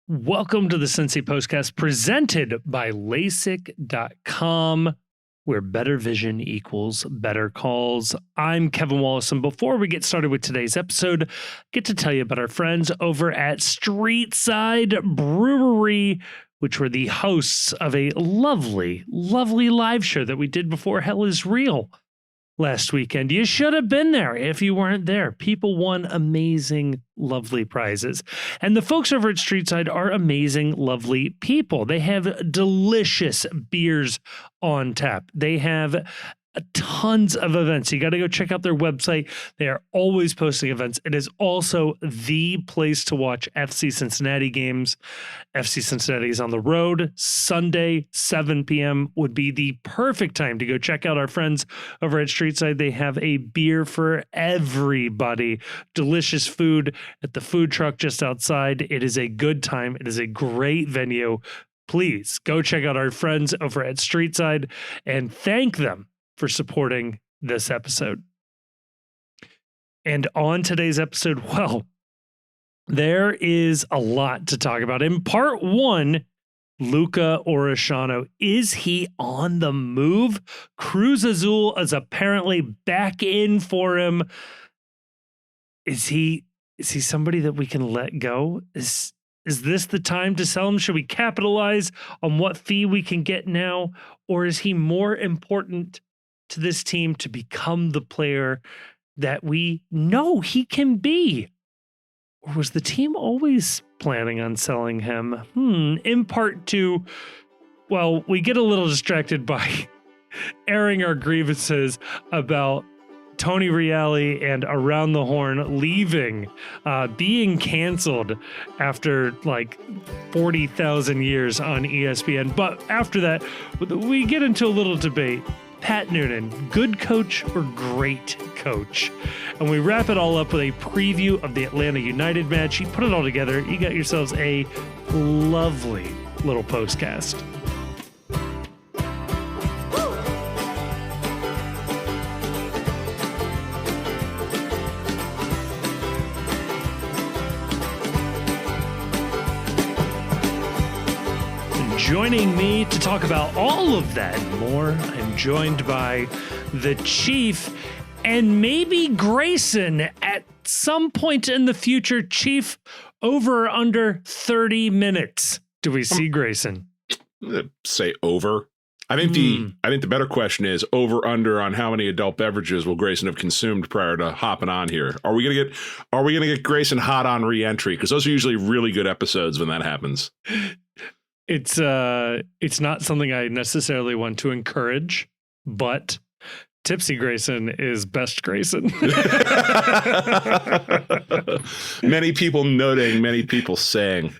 Welcome to the Cincy Postcast presented by LASIK.com, where better vision equals better calls. I'm Kevin Wallace, and before we get started with today's episode, I get to tell you about our friends over at Streetside Brewery, which were the hosts of a lovely, lovely live show that we did before Hell is Real last weekend. You should have been there if you weren't there. People won amazing, lovely prizes. And the folks over at Streetside are amazing, lovely people. They have delicious beers on tap. They have tons of events. You got to go check out their website. They are always posting events. It is also the place to watch FC Cincinnati games. FC Cincinnati is on the road. Sunday, 7 p.m. would be the perfect time to go check out our friends over at Streetside. They have a beer for everybody. Delicious food at the food truck just outside. It is a good time. It is a great venue. Please go check out our friends over at Streetside and thank them for supporting this episode. And on today's episode, well, there is a lot to talk about. In part one, Luca Orellano, is he on the move? Cruz Azul is apparently back in for him. Is he somebody that we can let go? Is this the time to sell him? Should we capitalize on what fee we can get now? Or is he more important to this team to become the player that we know he can be? Or was the team always planning on selling him? In part two, well, we get a little distracted by airing our grievances about Tony Reale and Around the Horn leaving, being canceled after like 40,000 years on ESPN. But after that, we get into a little debate. Pat Noonan, good coach or great coach? And we wrap it all up with a preview of the Atlanta United match. You put it all together, you got yourselves a lovely little postcast. Joining me to talk about all of that and more, I'm joined by the Chief and maybe Grayson at some point in the future. Chief, over or under 30 minutes do we see Grayson? Say over. I think the better question is over under on how many adult beverages will Grayson have consumed prior to hopping on here. Are we gonna get Grayson hot on re-entry? Because those are usually really good episodes when that happens. It's not something I necessarily want to encourage, but Tipsy Grayson is best Grayson. Many people noting, many people saying.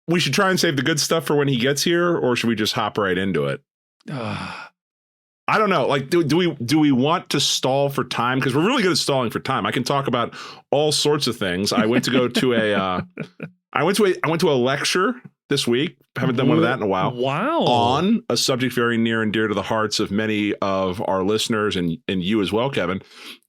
We should try and save the good stuff for when he gets here, or should we just hop right into it? I don't know. Like, do we want to stall for time? Because we're really good at stalling for time. I can talk about all sorts of things. I went to go to I went to a lecture this week. Haven't done one of that in a while. Wow. On a subject very near and dear to the hearts of many of our listeners and you as well, Kevin.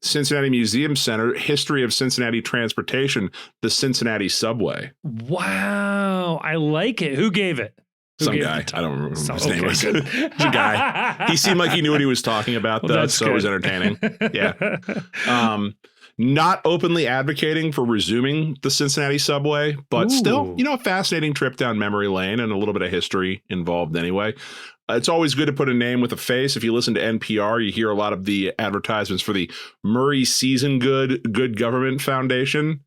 Cincinnati Museum Center, History of Cincinnati Transportation, the Cincinnati Subway. Wow. I like it. Who gave it? Some guy. I don't remember what his name was. It's a guy. He seemed like he knew what he was talking about, though, so it was entertaining. Yeah. Not openly advocating for resuming the Cincinnati subway, but still, a fascinating trip down memory lane and a little bit of history involved anyway. It's always good to put a name with a face. If you listen to NPR, you hear a lot of the advertisements for the Murray Season Good Government Foundation.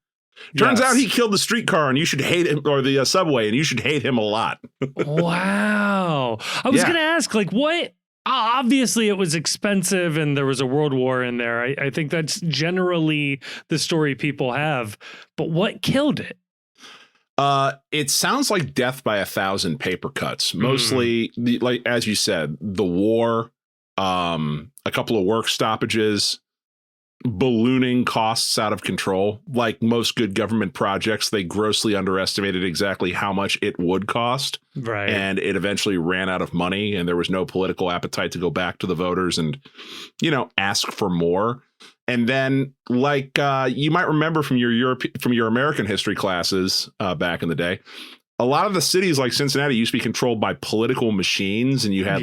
Turns out he killed the streetcar and you should hate him, or the subway, and you should hate him a lot. Wow. I was going to ask, like, what? Obviously, it was expensive and there was a world war in there. I think that's generally the story people have. But what killed it? It sounds like death by 1,000 paper cuts. Mostly, like as you said, the war, a couple of work stoppages, ballooning costs out of control. Like most good government projects, they grossly underestimated exactly how much it would cost. Right. And it eventually ran out of money, and there was no political appetite to go back to the voters and, ask for more. And then, like you might remember from your American history classes back in the day, a lot of the cities like Cincinnati used to be controlled by political machines, and you had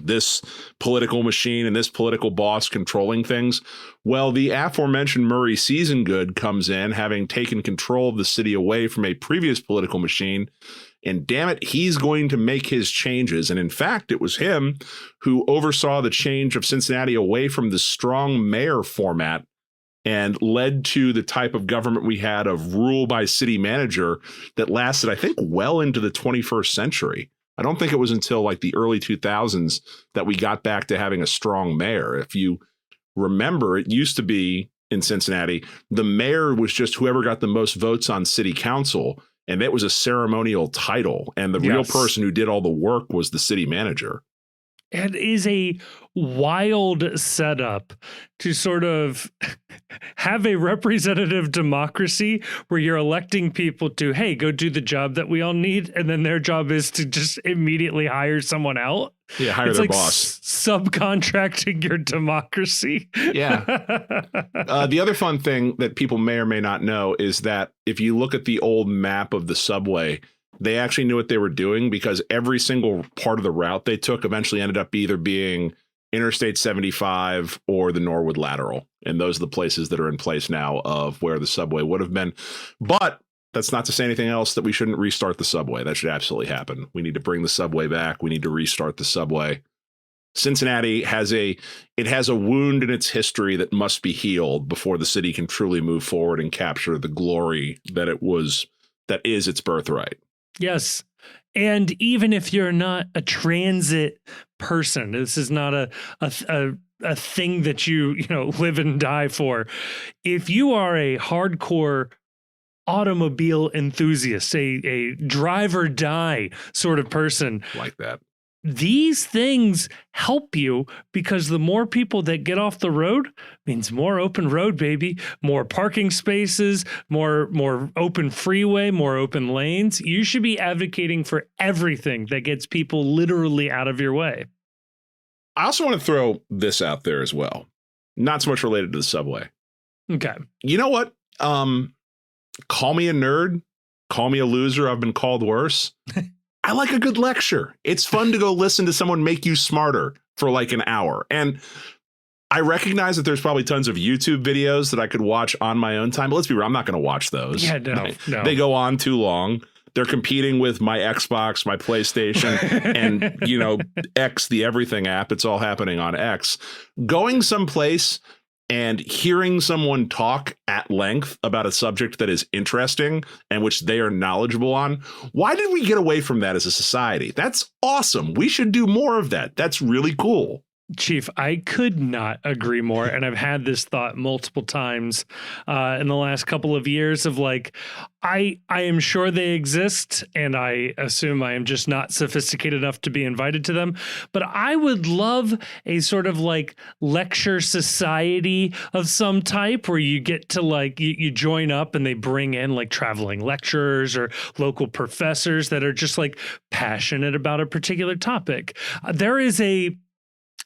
this political machine and this political boss controlling things. Well, the aforementioned Murray Seasongood comes in, having taken control of the city away from a previous political machine. And damn it, he's going to make his changes. And in fact, it was him who oversaw the change of Cincinnati away from the strong mayor format and led to the type of government we had of rule by city manager that lasted, I think, well into the 21st century. I don't think it was until like the early 2000s that we got back to having a strong mayor. If you remember, it used to be in Cincinnati, the mayor was just whoever got the most votes on city council. And that was a ceremonial title. And the real person who did all the work was the city manager. It is a wild setup to sort of have a representative democracy where you're electing people to, hey, go do the job that we all need. And then their job is to just immediately hire someone out. Yeah, hire their boss. Subcontracting your democracy. Yeah. The other fun thing that people may or may not know is that if you look at the old map of the subway, they actually knew what they were doing because every single part of the route they took eventually ended up either being Interstate 75 or the Norwood Lateral. And those are the places that are in place now of where the subway would have been. But that's not to say anything else that we shouldn't restart the subway. That should absolutely happen. We need to bring the subway back. We need to restart the subway. Cincinnati has a wound in its history that must be healed before the city can truly move forward and capture the glory that is its birthright. Yes. And even if you're not a transit person, this is not a thing that you live and die for. If you are a hardcore automobile enthusiast, a drive or die sort of person like that, these things help you because the more people that get off the road means more open road, baby, more parking spaces, more open freeway, more open lanes. You should be advocating for everything that gets people literally out of your way. I also want to throw this out there as well. Not so much related to the subway. Okay. You know what? Call me a nerd. Call me a loser. I've been called worse. I like a good lecture. It's fun to go listen to someone make you smarter for like an hour. And I recognize that there's probably tons of YouTube videos that I could watch on my own time. But let's be real, I'm not going to watch those. Yeah, no. They go on too long. They're competing with my Xbox, my PlayStation, and, X, the everything app. It's all happening on X. Going someplace and hearing someone talk at length about a subject that is interesting and which they are knowledgeable on. Why did we get away from that as a society? That's awesome. We should do more of that. That's really cool. Chief, I could not agree more. And I've had this thought multiple times in the last couple of years of like, I am sure they exist, and I assume I am just not sophisticated enough to be invited to them. But I would love a sort of like lecture society of some type where you get to like, you join up and they bring in like traveling lecturers or local professors that are just like passionate about a particular topic. There is an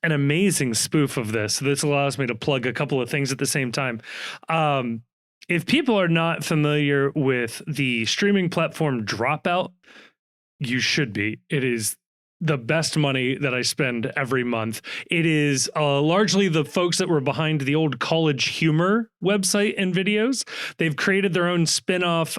amazing spoof of this. This allows me to plug a couple of things at the same time. If people are not familiar with the streaming platform Dropout, you should be. It is the best money that I spend every month. It is largely the folks that were behind the old College Humor website and videos. They've created their own spin-off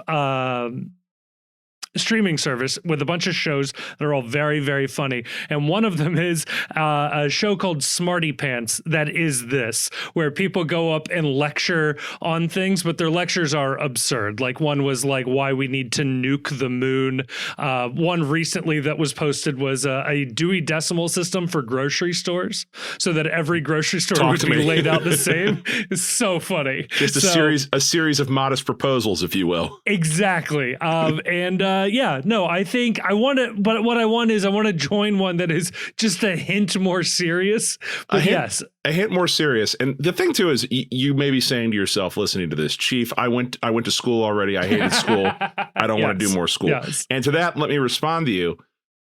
streaming service with a bunch of shows that are all very, very funny. And one of them is a show called Smarty Pants that is this, where people go up and lecture on things, but their lectures are absurd. Like one was like why we need to nuke the moon. One recently that was posted was a Dewey Decimal System for grocery stores so that every grocery store would be laid out the same. It's so funny. Just a series of modest proposals, if you will. Exactly. I think I want to, but what I want is I want to join one that is just a hint more serious. But a hint more serious. And the thing too is you may be saying to yourself, listening to this, Chief, I went to school already. I hated school. I don't want to do more school. Yes. And to that, let me respond to you.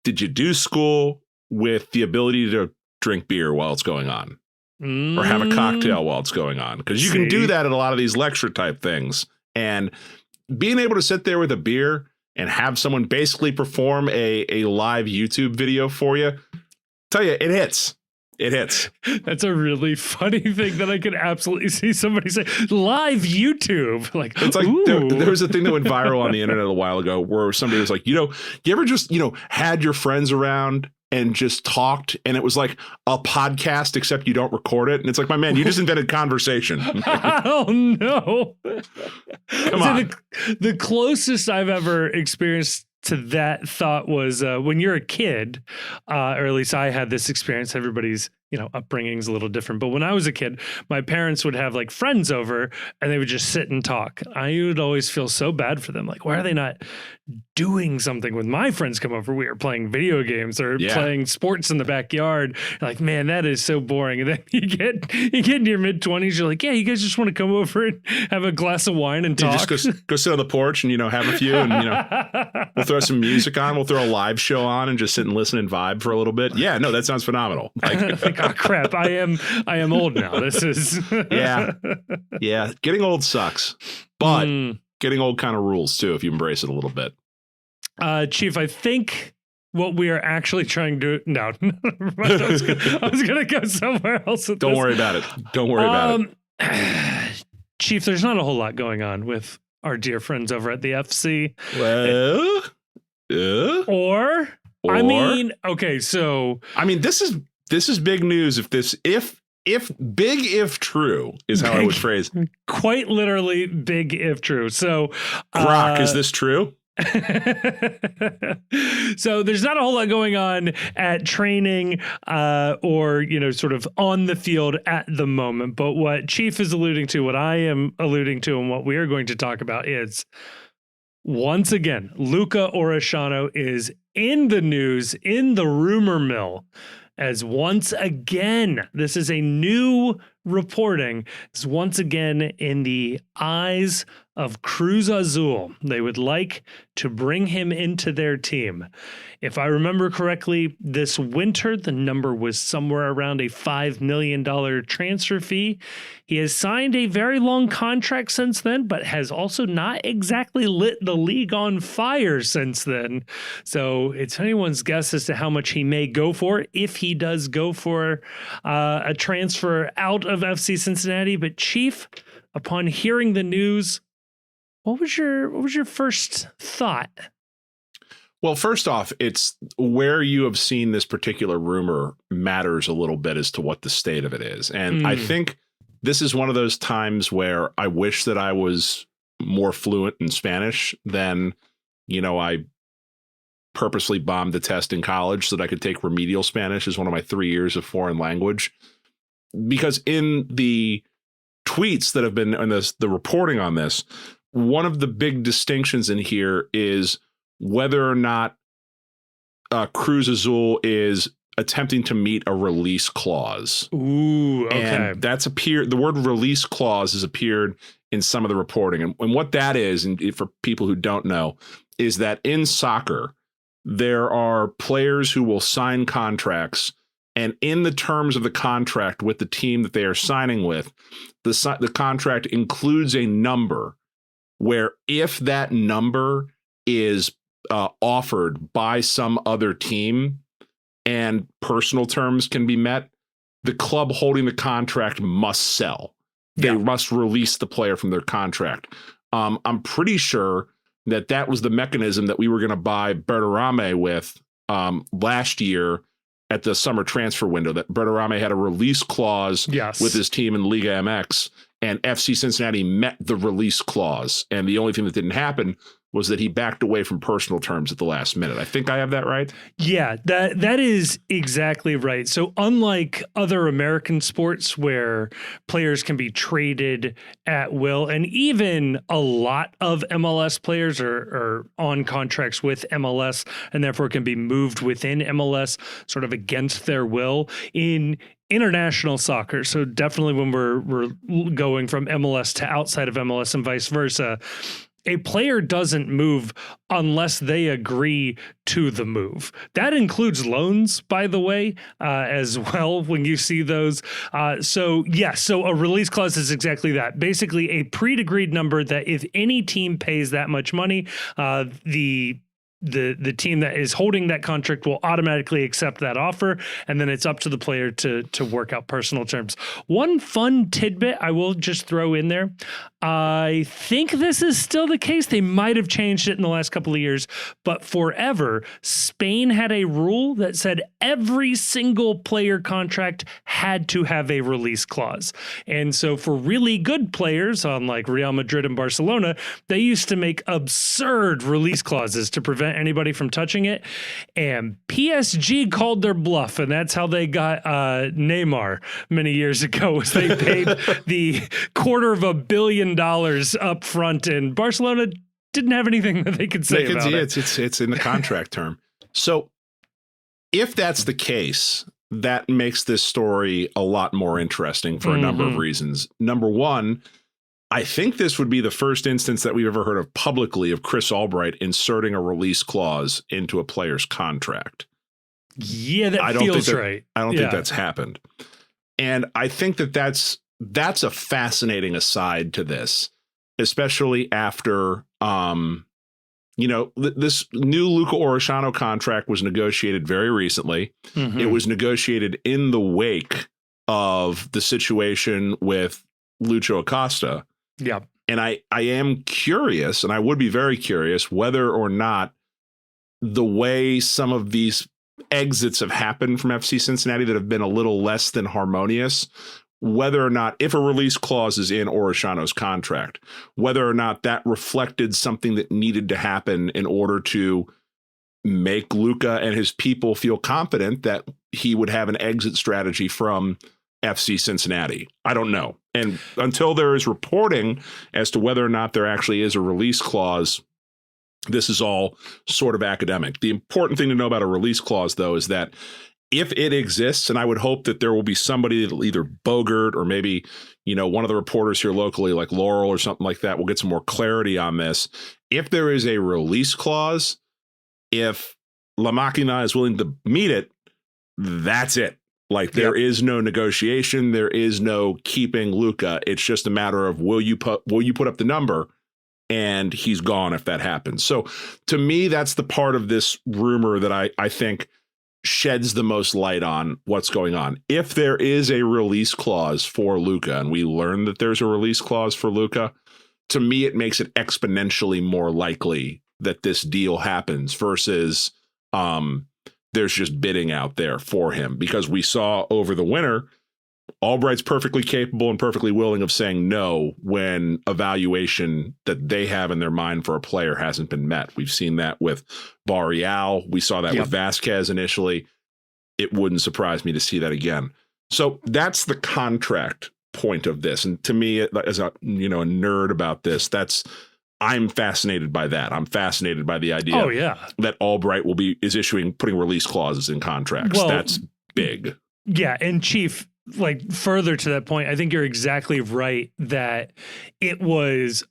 Did you do school with the ability to drink beer while it's going on? or have a cocktail while it's going on. Because you can do that at a lot of these lecture type things. And being able to sit there with a beer and have someone basically perform a live YouTube video for you, tell you, it hits. It hits. That's a really funny thing that I could absolutely see somebody say, live YouTube. Like, it's like there was a thing that went viral on the internet a while ago where somebody was like, you ever just, had your friends around and just talked, and it was like a podcast, except you don't record it. And it's like, my man, you just invented conversation. Oh, no. Come on. The closest I've ever experienced to that thought was when you're a kid, or at least I had this experience. Everybody's, upbringing's a little different. But when I was a kid, my parents would have like friends over and they would just sit and talk. I would always feel so bad for them. Like, why are they not doing something when my friends come over? We are playing video games or playing sports in the backyard. You're like, man, that is so boring. And then you get into your mid-20s, you're like, yeah, you guys just want to come over and have a glass of wine and talk. Just go sit on the porch and, have a few, and, we'll throw some music on. We'll throw a live show on and just sit and listen and vibe for a little bit. Yeah, no, that sounds phenomenal. Like, oh crap, I am old now. This is yeah. Getting old sucks, but getting old kind of rules too if you embrace it a little bit. Chief, I think what we are actually trying to do. No, I was gonna go somewhere else. Don't worry about it. Don't worry about it. Chief, there's not a whole lot going on with our dear friends over at the FC. Well, or I mean, okay, so this is big news. If true is how I would phrase it. Quite literally big if true. So Grok, is this true? So there's not a whole lot going on at training or sort of on the field at the moment, but what Chief is alluding to, what I am alluding to, and what we are going to talk about is, once again, Luca Orellano is in the news, in the rumor mill, as once again, this is a new reporting, is once again in the eyes of Cruz Azul. They would like to bring him into their team. If I remember correctly, this winter, the number was somewhere around a $5 million transfer fee. He has signed a very long contract since then, but has also not exactly lit the league on fire since then. So it's anyone's guess as to how much he may go for, if he does go for a transfer out of FC Cincinnati. But Chief, upon hearing the news, what was your first thought? Well, first off, it's where you have seen this particular rumor matters a little bit as to what the state of it is. And I think this is one of those times where I wish that I was more fluent in Spanish than, I purposely bombed the test in college so that I could take remedial Spanish as one of my 3 years of foreign language. Because in the tweets that have been in the reporting on this, one of the big distinctions in here is whether or not Cruz Azul is attempting to meet a release clause. Ooh, okay. And that's the word release clause has appeared in some of the reporting. And what that is, and for people who don't know, is that in soccer, there are players who will sign contracts, and in the terms of the contract with the team that they are signing with, the contract includes a number where if that number is offered by some other team and personal terms can be met, the club holding the contract must sell. They must release the player from their contract. I'm pretty sure that was the mechanism that we were going to buy Berterame with last year at the summer transfer window, that Berterame had a release clause with his team in Liga MX, and FC Cincinnati met the release clause. And the only thing that didn't happen was that he backed away from personal terms at the last minute. I think I have that right. Yeah, that is exactly right. So unlike other American sports where players can be traded at will, and even a lot of MLS players are on contracts with MLS and therefore can be moved within MLS sort of against their will, in international soccer, so definitely when we're going from MLS to outside of MLS and vice versa, a player doesn't move unless they agree to the move. That includes loans, by the way, as well, when you see those. So a release clause is exactly that. Basically, a pre-agreed number that if any team pays that much money, the team that is holding that contract will automatically accept that offer, and then it's up to the player to work out personal terms. One fun tidbit I will just throw in there. I think this is still the case. They might have changed it in the last couple of years, but forever, Spain had a rule that said every single player contract had to have a release clause. And so for really good players on like Real Madrid and Barcelona, they used to make absurd release clauses to prevent anybody from touching it. And PSG called their bluff, and that's how they got Neymar many years ago, was they paid the $250 million up front, and Barcelona didn't have anything that they could say about it. It's in the contract term. So if that's the case, that makes this story a lot more interesting for a number of reasons. Number one, I think this would be the first instance that we've ever heard of publicly of Chris Albright inserting a release clause into a player's contract. Yeah, that feels right. I don't think that's happened. And I think that's a fascinating aside to this, especially after, this new Luca Orellano contract was negotiated very recently. It was negotiated in the wake of the situation with Lucho Acosta. Yeah. And I am curious, and I would be very curious, whether or not the way some of these exits have happened from FC Cincinnati that have been a little less than harmonious, whether or not, if a release clause is in Orellano's contract, whether or not that reflected something that needed to happen in order to make Luca and his people feel confident that he would have an exit strategy from FC Cincinnati. I don't know. And until there is reporting as to whether or not there actually is a release clause, this is all sort of academic. The important thing to know about a release clause, though, is that if it exists, and I would hope that there will be somebody that'll either Bogert or maybe, one of the reporters here locally, like Laurel or something like that, will get some more clarity on this. If there is a release clause, if La Máquina is willing to meet it, that's it. Like there is no negotiation. There is no keeping Luca. It's just a matter of will you put up the number, and he's gone if that happens. So to me, that's the part of this rumor that I think sheds the most light on what's going on. If there is a release clause for Luca, and we learn that there's a release clause for Luca, to me, it makes it exponentially more likely that this deal happens versus there's just bidding out there for him, because we saw over the winter, Albright's perfectly capable and perfectly willing of saying no when a valuation that they have in their mind for a player hasn't been met. We've seen that with Barreal. We saw that with Vasquez initially. It wouldn't surprise me to see that again. So that's the contract point of this. And to me, as a nerd about this, I'm fascinated by that. I'm fascinated by the idea that Albright putting release clauses in contracts. Well, that's big. Yeah. And Chief, like further to that point, I think you're exactly right that it was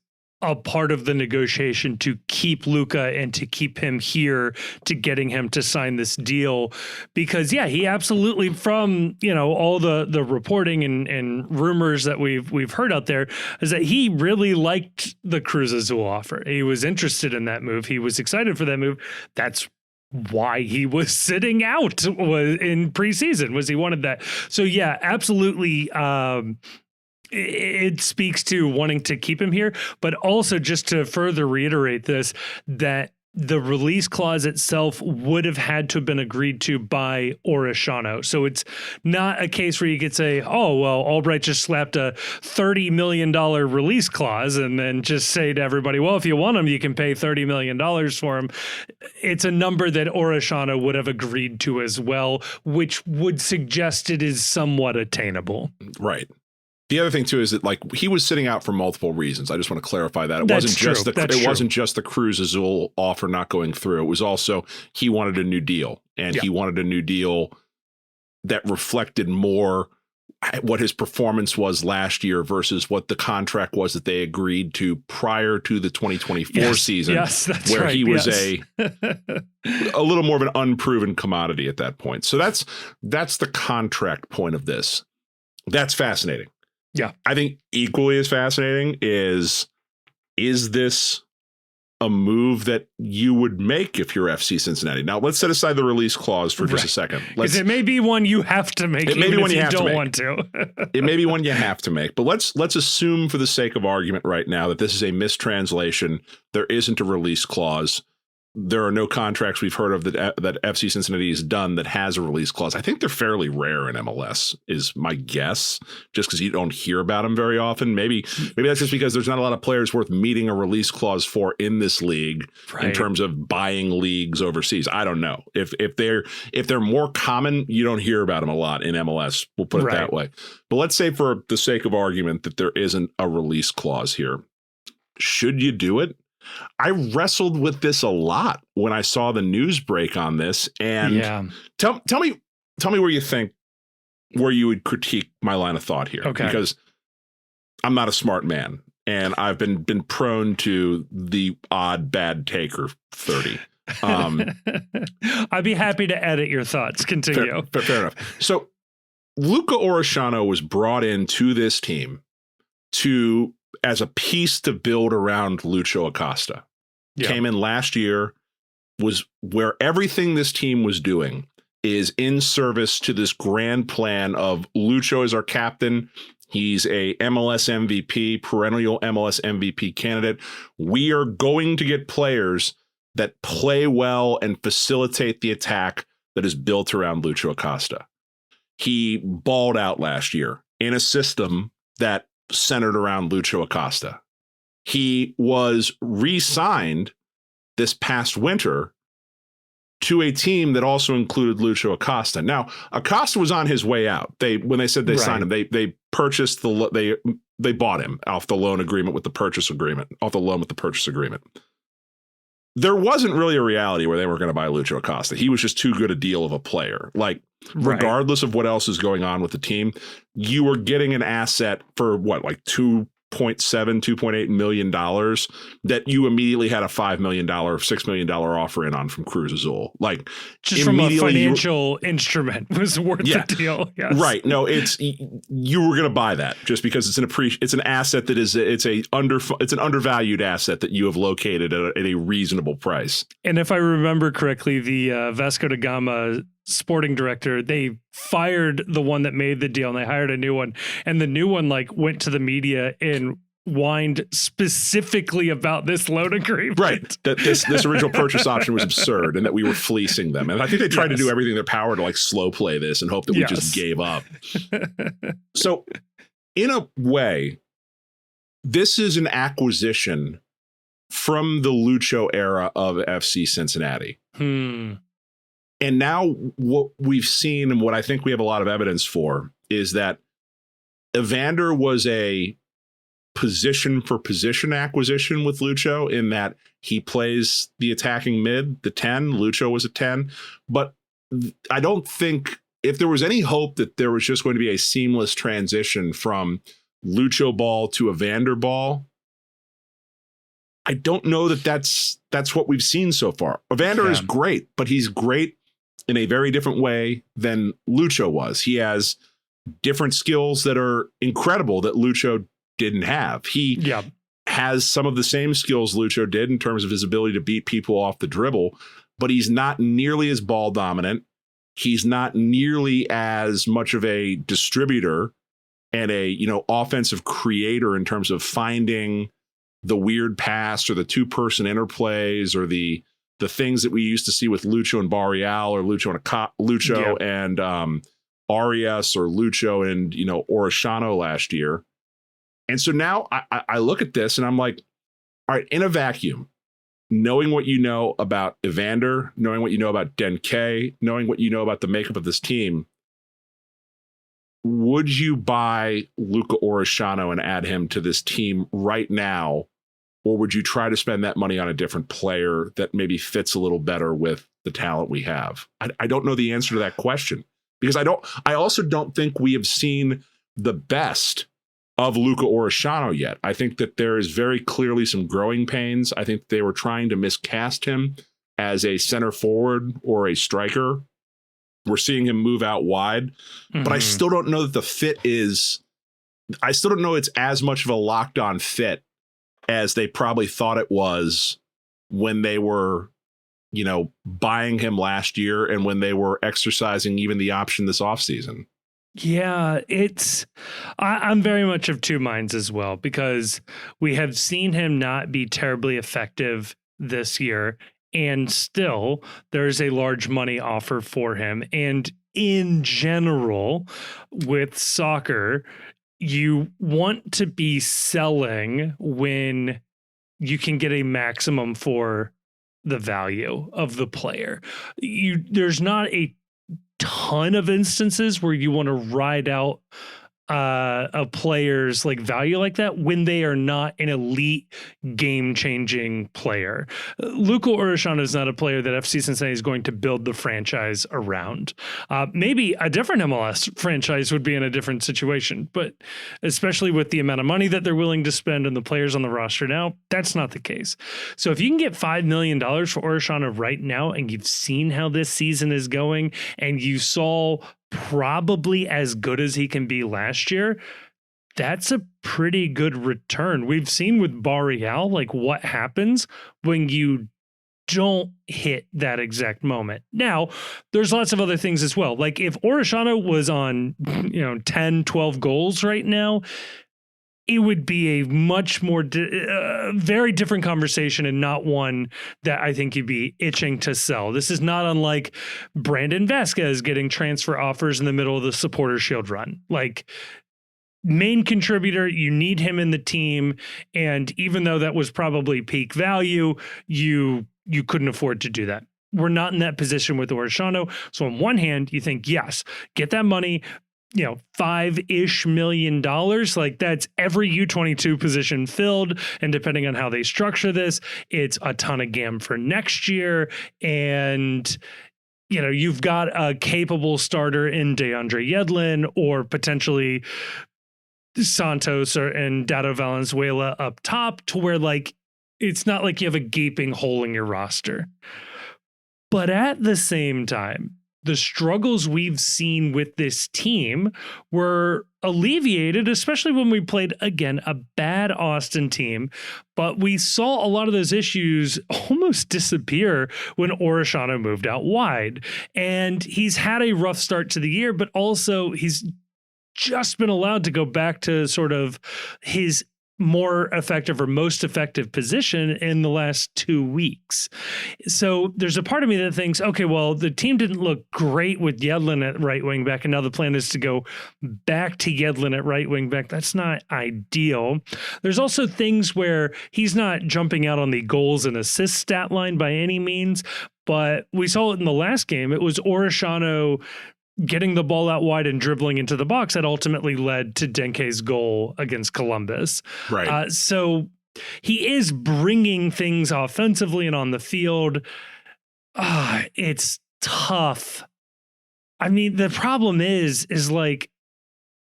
a part of the negotiation to keep Luca and to keep him here, to getting him to sign this deal, because he absolutely, from all the reporting and rumors that we've heard out there, is that he really liked the Cruz Azul offer. He was interested in that move. He was excited for that move. That's why he was sitting out in preseason, was he wanted that. So absolutely. It speaks to wanting to keep him here, but also just to further reiterate this, that the release clause itself would have had to have been agreed to by Orellano. So it's not a case where you could say, oh, well, Albright just slapped a $30 million release clause and then just say to everybody, well, if you want him, you can pay $30 million for him. It's a number that Orellano would have agreed to as well, which would suggest it is somewhat attainable. Right. The other thing, too, is that he was sitting out for multiple reasons. I just want to clarify that. It wasn't just the Cruz Azul offer not going through. It was also he wanted a new deal, and he wanted a new deal that reflected more what his performance was last year versus what the contract was that they agreed to prior to the 2024 season, where he was a little more of an unproven commodity at that point. So that's the contract point of this. That's fascinating. Yeah. I think equally as fascinating is this a move that you would make if you're FC Cincinnati? Now, let's set aside the release clause for just a second. Because it may be one you have to make. It may be one you don't want to. It may be one you have to make. But let's assume for the sake of argument right now that this is a mistranslation. There isn't a release clause. There are no contracts we've heard of that FC Cincinnati has done that has a release clause. I think they're fairly rare in MLS, is my guess, just because you don't hear about them very often. Maybe that's just because there's not a lot of players worth meeting a release clause for in this league in terms of buying leagues overseas. I don't know. If they're more common, you don't hear about them a lot in MLS. We'll put it that way. But let's say for the sake of argument that there isn't a release clause here. Should you do it? I wrestled with this a lot when I saw the news break on this, and tell me where you would critique my line of thought here, because I'm not a smart man, and I've been prone to the odd bad take or 30. I'd be happy to edit your thoughts. Continue. Fair enough. So Luca Orellano was brought into this team as a piece to build around Lucho Acosta. Came in last year, was where everything this team was doing is in service to this grand plan of Lucho is our captain. He's a MLS MVP, perennial MLS MVP candidate. We are going to get players that play well and facilitate the attack that is built around Lucho Acosta. He balled out last year in a system that centered around Lucho Acosta. He was re-signed this past winter to a team that also included Lucho Acosta. Now, Acosta was on his way out. When they said they signed him, they purchased they bought him off the loan agreement with the purchase agreement, off the loan with the purchase agreement. There wasn't really a reality where they were going to buy Lucho Acosta. He was just too good a deal of a player. Like, regardless of what else is going on with the team, you were getting an asset for like $2.7, $2.8 million that you immediately had a $5 million, $6 million offer in on from Cruz Azul. Like, just from a financial instrument was worth the deal. Yes. Right. No, you were going to buy that just because it's an asset that is it's an undervalued asset that you have located at a reasonable price. And if I remember correctly, the Vasco da Gama sporting director, they fired the one that made the deal and they hired a new one, and the new one went to the media and whined specifically about this loan agreement. Right. That this original purchase option was absurd and that we were fleecing them. And I think they tried to do everything in their power to slow play this and hope that we just gave up. So in a way, this is an acquisition from the Lucho era of FC Cincinnati. And now what we've seen and what I think we have a lot of evidence for is that Evander was a position for position acquisition with Lucho, in that he plays the attacking mid, the 10. Lucho was a 10. But I don't think, if there was any hope that there was just going to be a seamless transition from Lucho ball to Evander ball, I don't know that that's what we've seen so far. Evander is great, but he's great in a very different way than Lucho was. He has different skills that are incredible that Lucho didn't have. He has some of the same skills Lucho did in terms of his ability to beat people off the dribble, but he's not nearly as ball dominant. He's not nearly as much of a distributor and a, offensive creator in terms of finding the weird pass or the two-person interplays or the things that we used to see with Lucho and Barreal, or Lucho and Arias, or Lucho and Orellano last year. And so now I look at this and I'm like, all right, in a vacuum, knowing what you know about Evander, knowing what you know about Denke, knowing what you know about the makeup of this team, would you buy Luca Orellano and add him to this team right now? Or would you try to spend that money on a different player that maybe fits a little better with the talent we have? I don't know the answer to that question. because I also don't think we have seen the best of Luca Orellano yet. I think that there is very clearly some growing pains. I think they were trying to miscast him as a center forward or a striker. We're seeing him move out wide, but I still don't know that the fit is, I still don't know it's as much of a locked on fit as they probably thought it was when they were, buying him last year and when they were exercising even the option this offseason. Yeah, I'm very much of two minds as well, because we have seen him not be terribly effective this year, and still there's a large money offer for him. And in general, with soccer, you want to be selling when you can get a maximum for the value of the player. There's not a ton of instances where you want to ride out a player's like value like that when they are not an elite game-changing player. Luca Orellano is not a player that FC Cincinnati is going to build the franchise around. Maybe a different MLS franchise would be in a different situation, but especially with the amount of money that they're willing to spend and the players on the roster now, that's not the case. So if you can get $5 million for Orellano right now, and you've seen how this season is going, and you saw probably as good as he can be last year, that's a pretty good return. We've seen with Barreal, like what happens when you don't hit that exact moment. Now, there's lots of other things as well. Like if Orellano was on, 10, 12 goals right now, it would be a much more very different conversation, and not one that I think you'd be itching to sell. This is not unlike Brandon Vasquez getting transfer offers in the middle of the Supporter Shield run. Like, main contributor, you need him in the team, and even though that was probably peak value, you couldn't afford to do that. We're not in that position with Orellano. So on one hand, you think, yes, get that money, $5-ish million, like that's every U22 position filled. And depending on how they structure this, it's a ton of GAM for next year. And, you've got a capable starter in DeAndre Yedlin, or potentially Santos and Dado Valenzuela up top, to where like, it's not like you have a gaping hole in your roster. But at the same time, the struggles we've seen with this team were alleviated, especially when we played, again, a bad Austin team. But we saw a lot of those issues almost disappear when Orellano moved out wide. And he's had a rough start to the year, but also he's just been allowed to go back to sort of his more effective or most effective position in the last 2 weeks. So there's a part of me that thinks, okay, well, the team didn't look great with Yedlin at right wing back, and now the plan is to go back to Yedlin at right wing back. That's not ideal. There's also things where he's not jumping out on the goals and assists stat line by any means, but we saw it in the last game. It was Orellano getting the ball out wide and dribbling into the box that ultimately led to Denke's goal against Columbus. Right. So he is bringing things offensively and on the field. It's tough. I mean, the problem is like,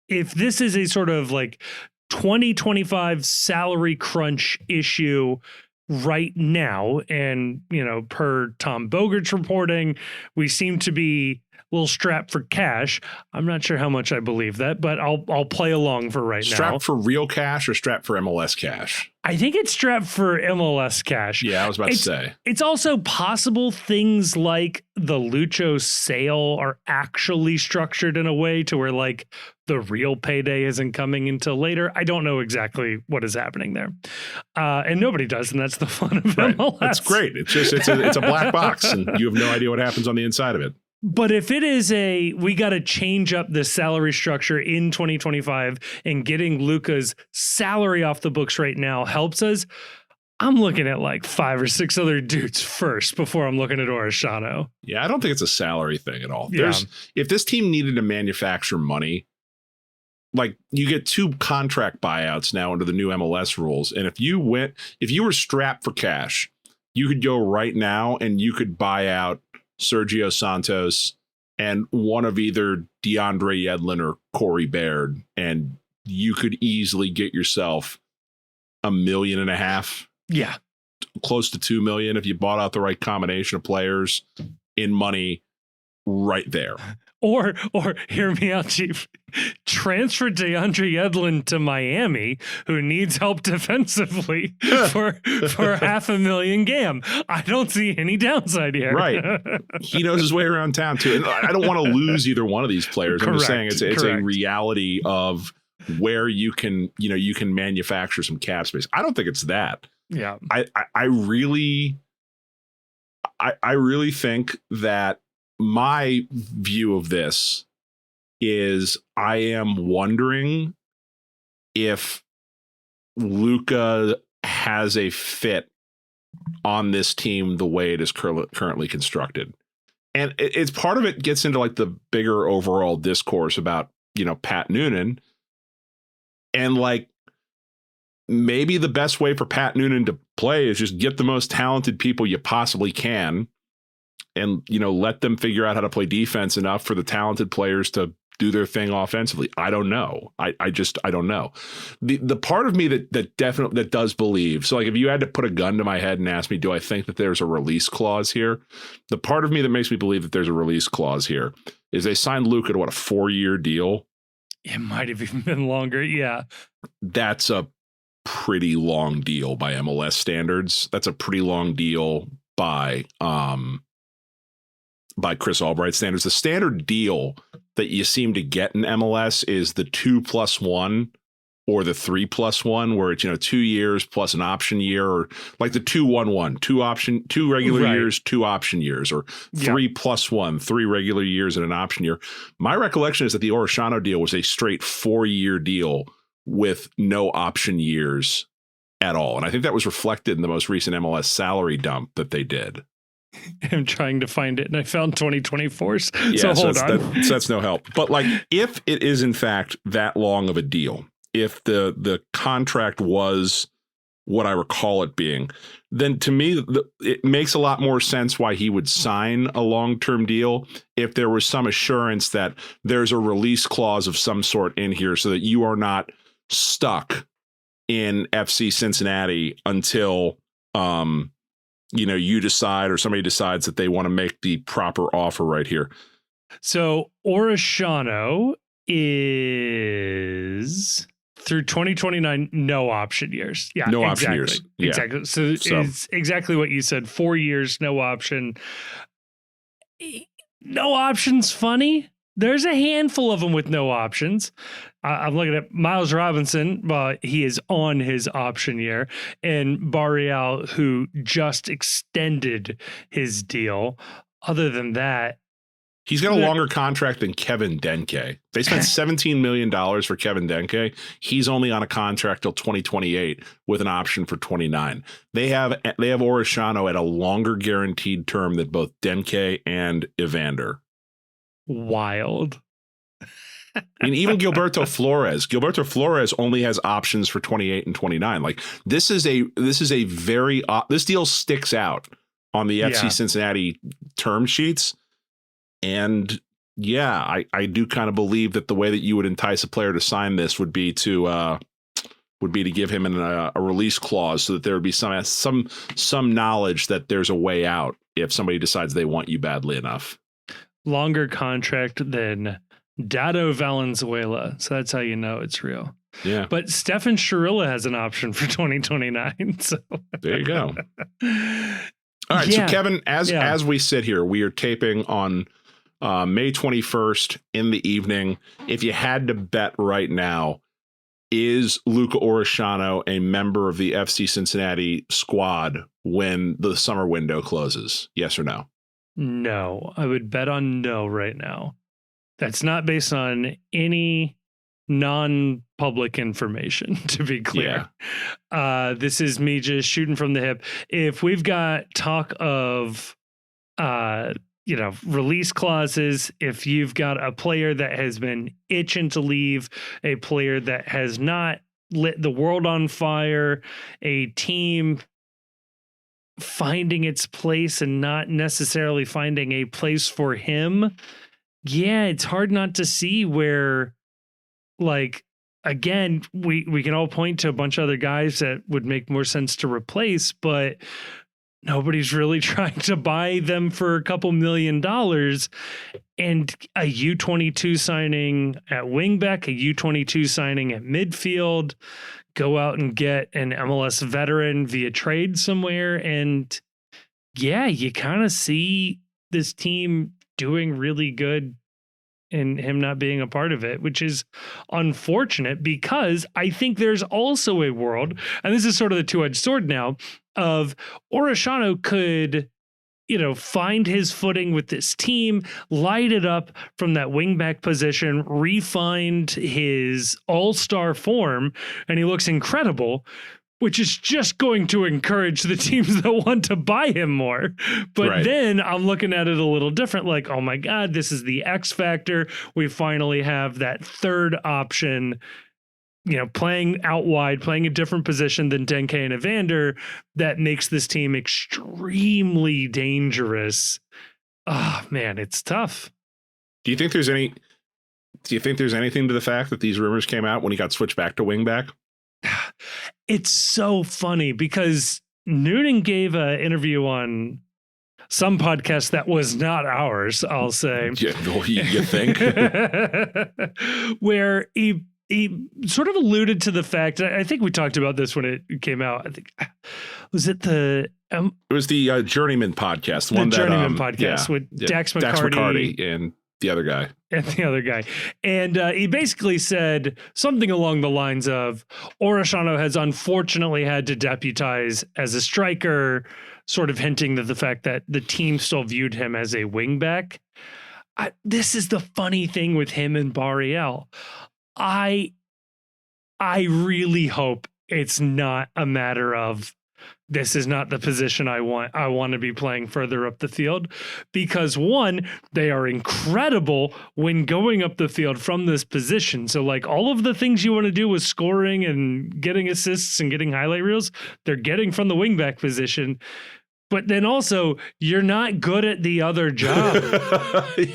if this is a sort of like 2025 salary crunch issue right now, and, per Tom Bogert's reporting, we seem to be little strapped for cash. I'm not sure how much I believe that, but I'll play along for right now. Strapped for real cash or strapped for MLS cash? I think it's strapped for MLS cash. Yeah, I was about to say. It's also possible things like the Lucho sale are actually structured in a way to where like the real payday isn't coming until later. I don't know exactly what is happening there. And nobody does, and that's the fun of MLS. That's great. It's a black box, and you have no idea what happens on the inside of it. But if it is we got to change up the salary structure in 2025, and getting Luca's salary off the books right now helps us, I'm looking at like 5 or 6 other dudes first before I'm looking at Orellano. Yeah, I don't think it's a salary thing at all. Yeah. If this team needed to manufacture money, like you get 2 contract buyouts now under the new MLS rules. And if you were strapped for cash, you could go right now and you could buy out Sergio Santos and one of either DeAndre Yedlin or Corey Baird, and you could easily get yourself $1.5 million. Yeah. Close to 2 million if you bought out the right combination of players in money right there. Or hear me out, Chief. Transfer DeAndre Yedlin to Miami, who needs help defensively for $500,000 GAM. I don't see any downside here. Right. He knows his way around town too. And I don't want to lose either one of these players. I'm just saying it's a reality of where you can manufacture some cap space. I don't think it's that. Yeah. I really think that my view of this is I am wondering if Luca has a fit on this team the way it is currently constructed. And it's part of it gets into like the bigger overall discourse about, Pat Noonan. And like, maybe the best way for Pat Noonan to play is just get the most talented people you possibly can and, let them figure out how to play defense enough for the talented players to do their thing offensively. I don't know. I don't know. The part of me that does believe. So like if you had to put a gun to my head and ask me, do I think that there's a release clause here? The part of me that makes me believe that there's a release clause here is they signed Luca to a 4-year deal. It might have even been longer. Yeah. That's a pretty long deal by MLS standards. That's a pretty long deal by Chris Albright standards. The standard deal that you seem to get in MLS is the 2+1 or the 3+1, where it's 2 years plus an option year, or like the 2-1-1, 2 regular years, 2 option years, or 3+1, 3 regular years and an option year. My recollection is that the Orellano deal was a straight 4-year deal with no option years at all. And I think that was reflected in the most recent MLS salary dump that they did. I'm trying to find it, and I found 2024's. Yeah, so hold on. That's no help. But like, if it is in fact that long of a deal, if the contract was what I recall it being, then to me, it makes a lot more sense why he would sign a long-term deal if there was some assurance that there's a release clause of some sort in here so that you are not stuck in FC Cincinnati until you decide, or somebody decides that they want to make the proper offer right here. So Orellano is through 2029, no option years. Yeah, no option years. Yeah. Exactly. So it's exactly what you said. 4 years, no option. No options. Funny. There's a handful of them with no options. I'm looking at Miles Robinson. He is on his option year, and Barreal, who just extended his deal. Other than that, he's got a longer contract than Kevin Denke. They spent $17 million for Kevin Denke. He's only on a contract till 2028 with an option for 29. They have Orellano at a longer guaranteed term than both Denke and Evander. Wild. I mean, even Gilberto Flores only has options for 28 and 29. Like this deal sticks out on the FC Cincinnati term sheets. And I do kind of believe that the way that you would entice a player to sign this would be to give him a release clause so that there would be some knowledge that there's a way out if somebody decides they want you badly enough. Longer contract than Dado Valenzuela. So that's how you know it's real. Yeah. But Stefan Schirilla has an option for 2029. So there you go. All right. So Kevin, as we sit here, we are taping on May 21st in the evening. If you had to bet right now, is Luca Orellano a member of the FC Cincinnati squad when the summer window closes? Yes or no? No, I would bet on no right now. That's not based on any non-public information, to be clear. Yeah. This is me just shooting from the hip. If we've got talk of, release clauses, if you've got a player that has been itching to leave, a player that has not lit the world on fire, a team finding its place and not necessarily finding a place for him yeah, it's hard not to see where, like, again, we can all point to a bunch of other guys that would make more sense to replace, but nobody's really trying to buy them for a couple $1 million. And a U22 signing at wingback, a U22 signing at midfield, go out and get an MLS veteran via trade somewhere. And yeah, you kind of see this team doing really good and him not being a part of it, which is unfortunate because I think there's also a world, and this is sort of the two-edged sword now, of Orellano could, find his footing with this team, light it up from that wingback position, re-find his all-star form, and he looks incredible, which is just going to encourage the teams that want to buy him more. But then I'm looking at it a little different, like, oh my God, this is the X factor. We finally have that third option, playing out wide, playing a different position than Denke and Evander, that makes this team extremely dangerous. Oh man, it's tough. Do you think there's anything to the fact that these rumors came out when he got switched back to wingback? It's so funny because Noonan gave an interview on some podcast that was not ours, I'll say. Yeah, you think? Where he sort of alluded to the fact, I think we talked about this when it came out. I think, was it the... it was the Journeyman podcast. The Journeyman podcast with Dax McCarty and the other guy. And he basically said something along the lines of, Orellano has unfortunately had to deputize as a striker, sort of hinting that the fact that the team still viewed him as a wingback. This is the funny thing with him and Barriel. I really hope it's not a matter of, this is not the position I want. I want to be playing further up the field, because one, they are incredible when going up the field from this position. So like all of the things you want to do with scoring and getting assists and getting highlight reels, they're getting from the wingback position. But then also, you're not good at the other job. we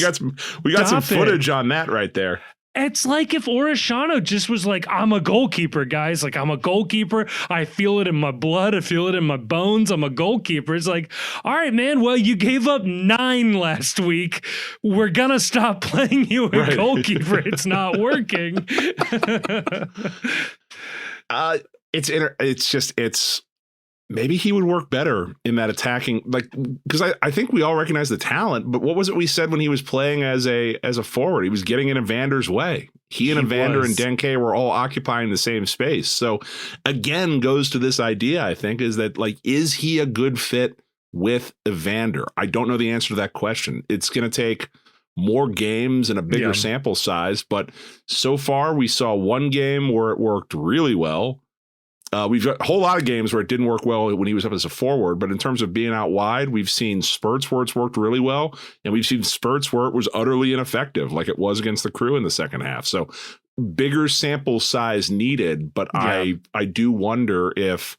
got some footage on that right there. It's like if Orellano just was like, I'm a goalkeeper, guys. Like, I'm a goalkeeper. I feel it in my blood. I feel it in my bones. I'm a goalkeeper. It's like, all right, man, well, you gave up 9 last week. We're going to stop playing you a goalkeeper. It's not working. Maybe he would work better in that attacking, like, because I think we all recognize the talent, but what was it we said when he was playing as a forward? He was getting in Evander's way. He and Evander and Denke were all occupying the same space. So again, goes to this idea, I think, is that, like, is he a good fit with Evander? I don't know the answer to that question. It's going to take more games and a bigger sample size, but so far we saw one game where it worked really well. We've got a whole lot of games where it didn't work well when he was up as a forward, but in terms of being out wide, we've seen spurts where it's worked really well, and we've seen spurts where it was utterly ineffective, like it was against the Crew in the second half. So bigger sample size needed, but I do wonder if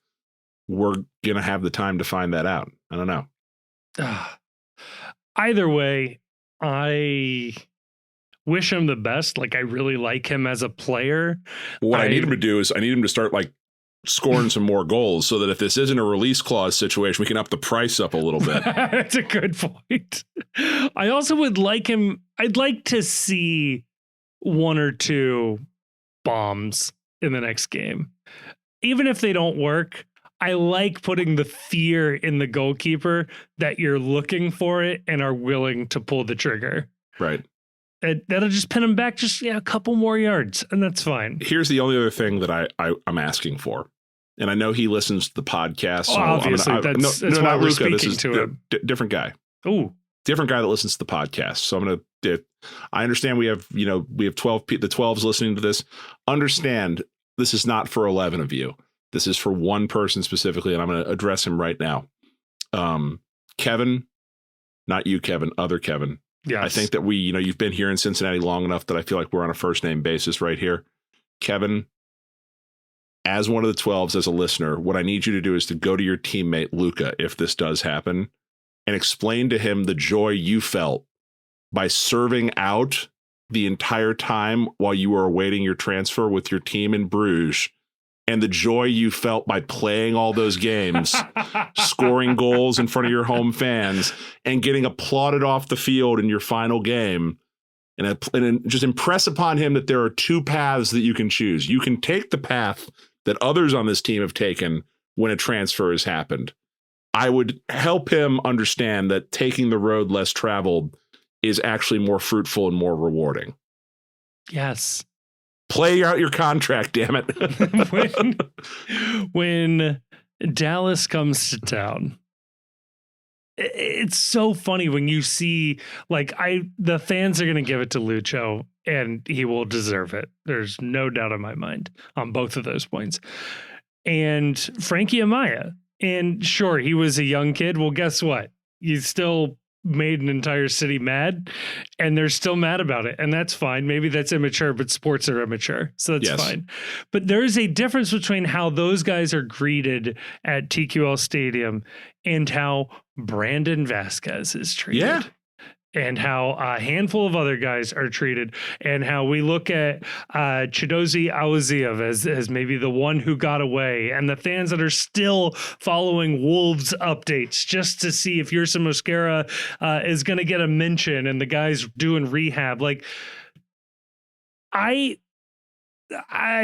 we're going to have the time to find that out. I don't know. Either way, I wish him the best. Like, I really like him as a player. What I need him to do is I need him to start, like, scoring some more goals so that if this isn't a release clause situation, we can up the price up a little bit. That's a good point. I also would like him. I'd like to see 1 or 2 bombs in the next game. Even if they don't work, I like putting the fear in the goalkeeper that you're looking for it and are willing to pull the trigger. Right. That'll just pin him back just a couple more yards, and that's fine. Here's the only other thing that I'm asking for, and I know he listens to the podcast. So obviously, that's why we're speaking this is to him. Different guy. Oh, different guy that listens to the podcast. So I'm gonna. I understand we have 12 the 12s listening to this. Understand this is not for 11 of you. This is for one person specifically, and I'm going to address him right now. Kevin, not you, Kevin. Other Kevin. Yes. I think that you've been here in Cincinnati long enough that I feel like we're on a first name basis right here. Kevin, as one of the 12s, as a listener, what I need you to do is to go to your teammate, Luca, if this does happen, and explain to him the joy you felt by serving out the entire time while you were awaiting your transfer with your team in Bruges, and the joy you felt by playing all those games, scoring goals in front of your home fans, and getting applauded off the field in your final game. And just impress upon him that there are two paths that you can choose. You can take the path that others on this team have taken when a transfer has happened. I would help him understand that taking the road less traveled is actually more fruitful and more rewarding. Yes. Play out your contract, damn it. when Dallas comes to town, it's so funny when you see, like, the fans are going to give it to Lucho, and he will deserve it. There's no doubt in my mind on both of those points. And Frankie Amaya, and sure, he was a young kid. Well, guess what? You still made an entire city mad, and they're still mad about it, and that's fine. Maybe that's immature, but sports are immature, so that's fine. But there is a difference between how those guys are greeted at TQL Stadium and how Brandon Vasquez is treated. Yeah. And how a handful of other guys are treated, and how we look at Chidozie Awaziev as maybe the one who got away, and the fans that are still following Wolves updates just to see if Yerson Mosquera is going to get a mention, and the guys doing rehab. Like, I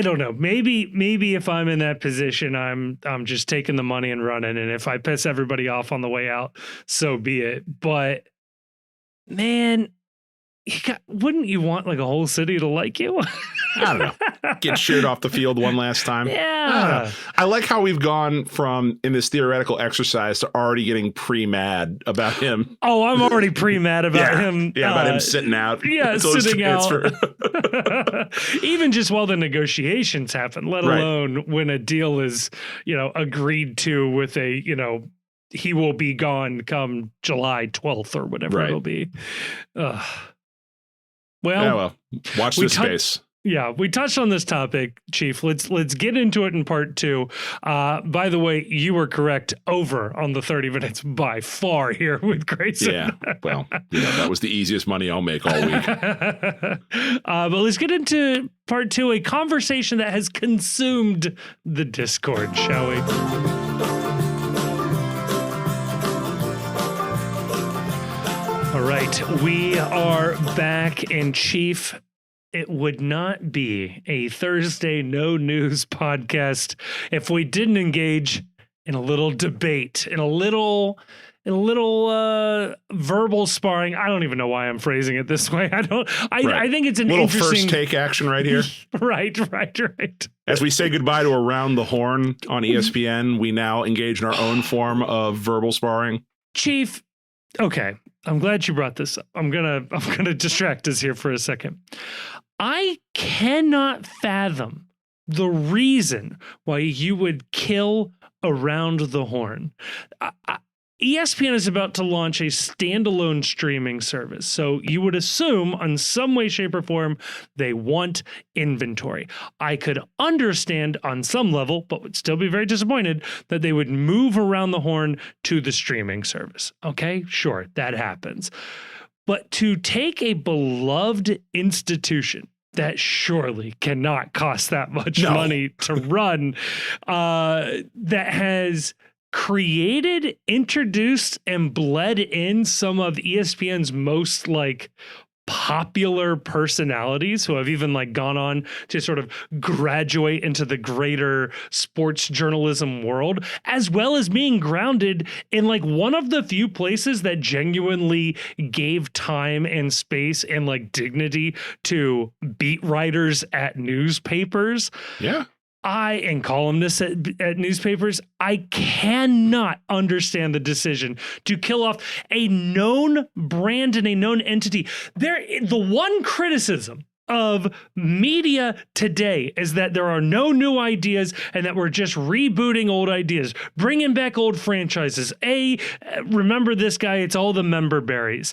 don't know. Maybe if I'm in that position, I'm just taking the money and running, and if I piss everybody off on the way out, so be it. But man, wouldn't you want like a whole city to like you? I don't know. Get cheered off the field one last time. Yeah. I like how we've gone from, in this theoretical exercise, to already getting pre-mad about him. Oh, I'm already pre-mad about him. Yeah, about him sitting out. Yeah, sitting out. Even just while the negotiations happen, let alone when a deal is, agreed to with a, he will be gone come July 12th or whatever it'll be. Well, watch this space. Yeah, we touched on this topic, Chief. Let's get into it in part two. By the way, you were correct, over on the 30 minutes by far here with Grayson. Yeah, well, that was the easiest money I'll make all week. But let's get into part two, a conversation that has consumed the Discord, shall we? All right, we are back, and Chief, it would not be a Thursday no news podcast if we didn't engage in a little debate, in a little verbal sparring. I don't even know why I'm phrasing it this way. I think it's an little interesting first take action right here. Right. As we say goodbye to Around the Horn on ESPN, we now engage in our own form of verbal sparring. Chief, okay. I'm glad you brought this up. I'm gonna distract us here for a second. I cannot fathom the reason why you would kill Around the Horn. ESPN is about to launch a standalone streaming service. So you would assume on some way, shape, or form, they want inventory. I could understand on some level, but would still be very disappointed that they would move Around the Horn to the streaming service. Okay, sure, that happens. But to take a beloved institution that surely cannot cost that much money to run, that has created, introduced, and bled in some of ESPN's most popular personalities who have even gone on to sort of graduate into the greater sports journalism world, as well as being grounded in one of the few places that genuinely gave time and space and dignity to beat writers at newspapers. Yeah. And columnists at newspapers, I cannot understand the decision to kill off a known brand and a known entity. The one criticism of media today is that there are no new ideas and that we're just rebooting old ideas, bringing back old franchises. Remember this guy, it's all the member berries.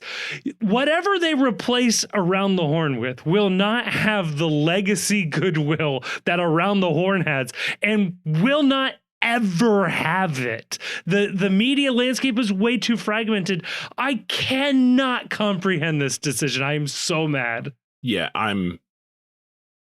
Whatever they replace Around the Horn with will not have the legacy goodwill that Around the Horn has, and will not ever have it. The media landscape is way too fragmented. I cannot comprehend this decision. I am so mad. Yeah,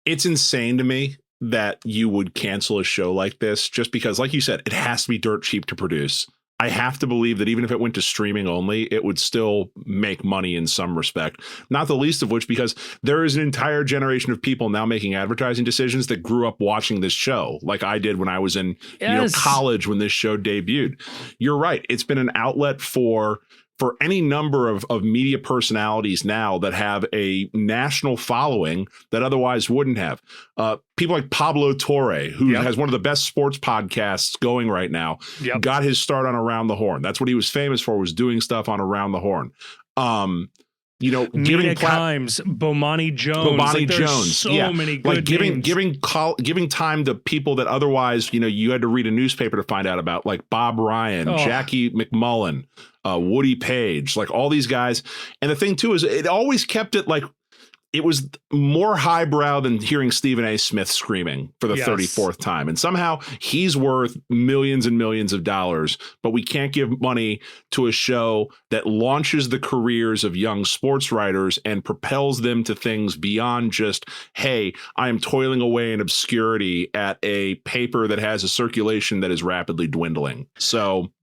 it's insane to me that you would cancel a show like this just because, like you said, it has to be dirt cheap to produce. I have to believe that even if it went to streaming only, it would still make money in some respect, not the least of which because there is an entire generation of people now making advertising decisions that grew up watching this show like I did when I was in college when this show debuted. You're right. It's been an outlet for any number of media personalities now that have a national following that otherwise wouldn't have. People like Pablo Torre, who has one of the best sports podcasts going right now, got his start on Around the Horn. That's what he was famous for, was doing stuff on Around the Horn. Giving times, Bomani Jones. So many good names. Giving time to people that otherwise, you had to read a newspaper to find out about, like Bob Ryan, Jackie McMullen, Woody Page, like all these guys. And the thing too is it always kept it like it was more highbrow than hearing Stephen A. Smith screaming for the 34th time. And somehow he's worth millions and millions of dollars, but we can't give money to a show that launches the careers of young sports writers and propels them to things beyond just, hey, I am toiling away in obscurity at a paper that has a circulation that is rapidly dwindling. So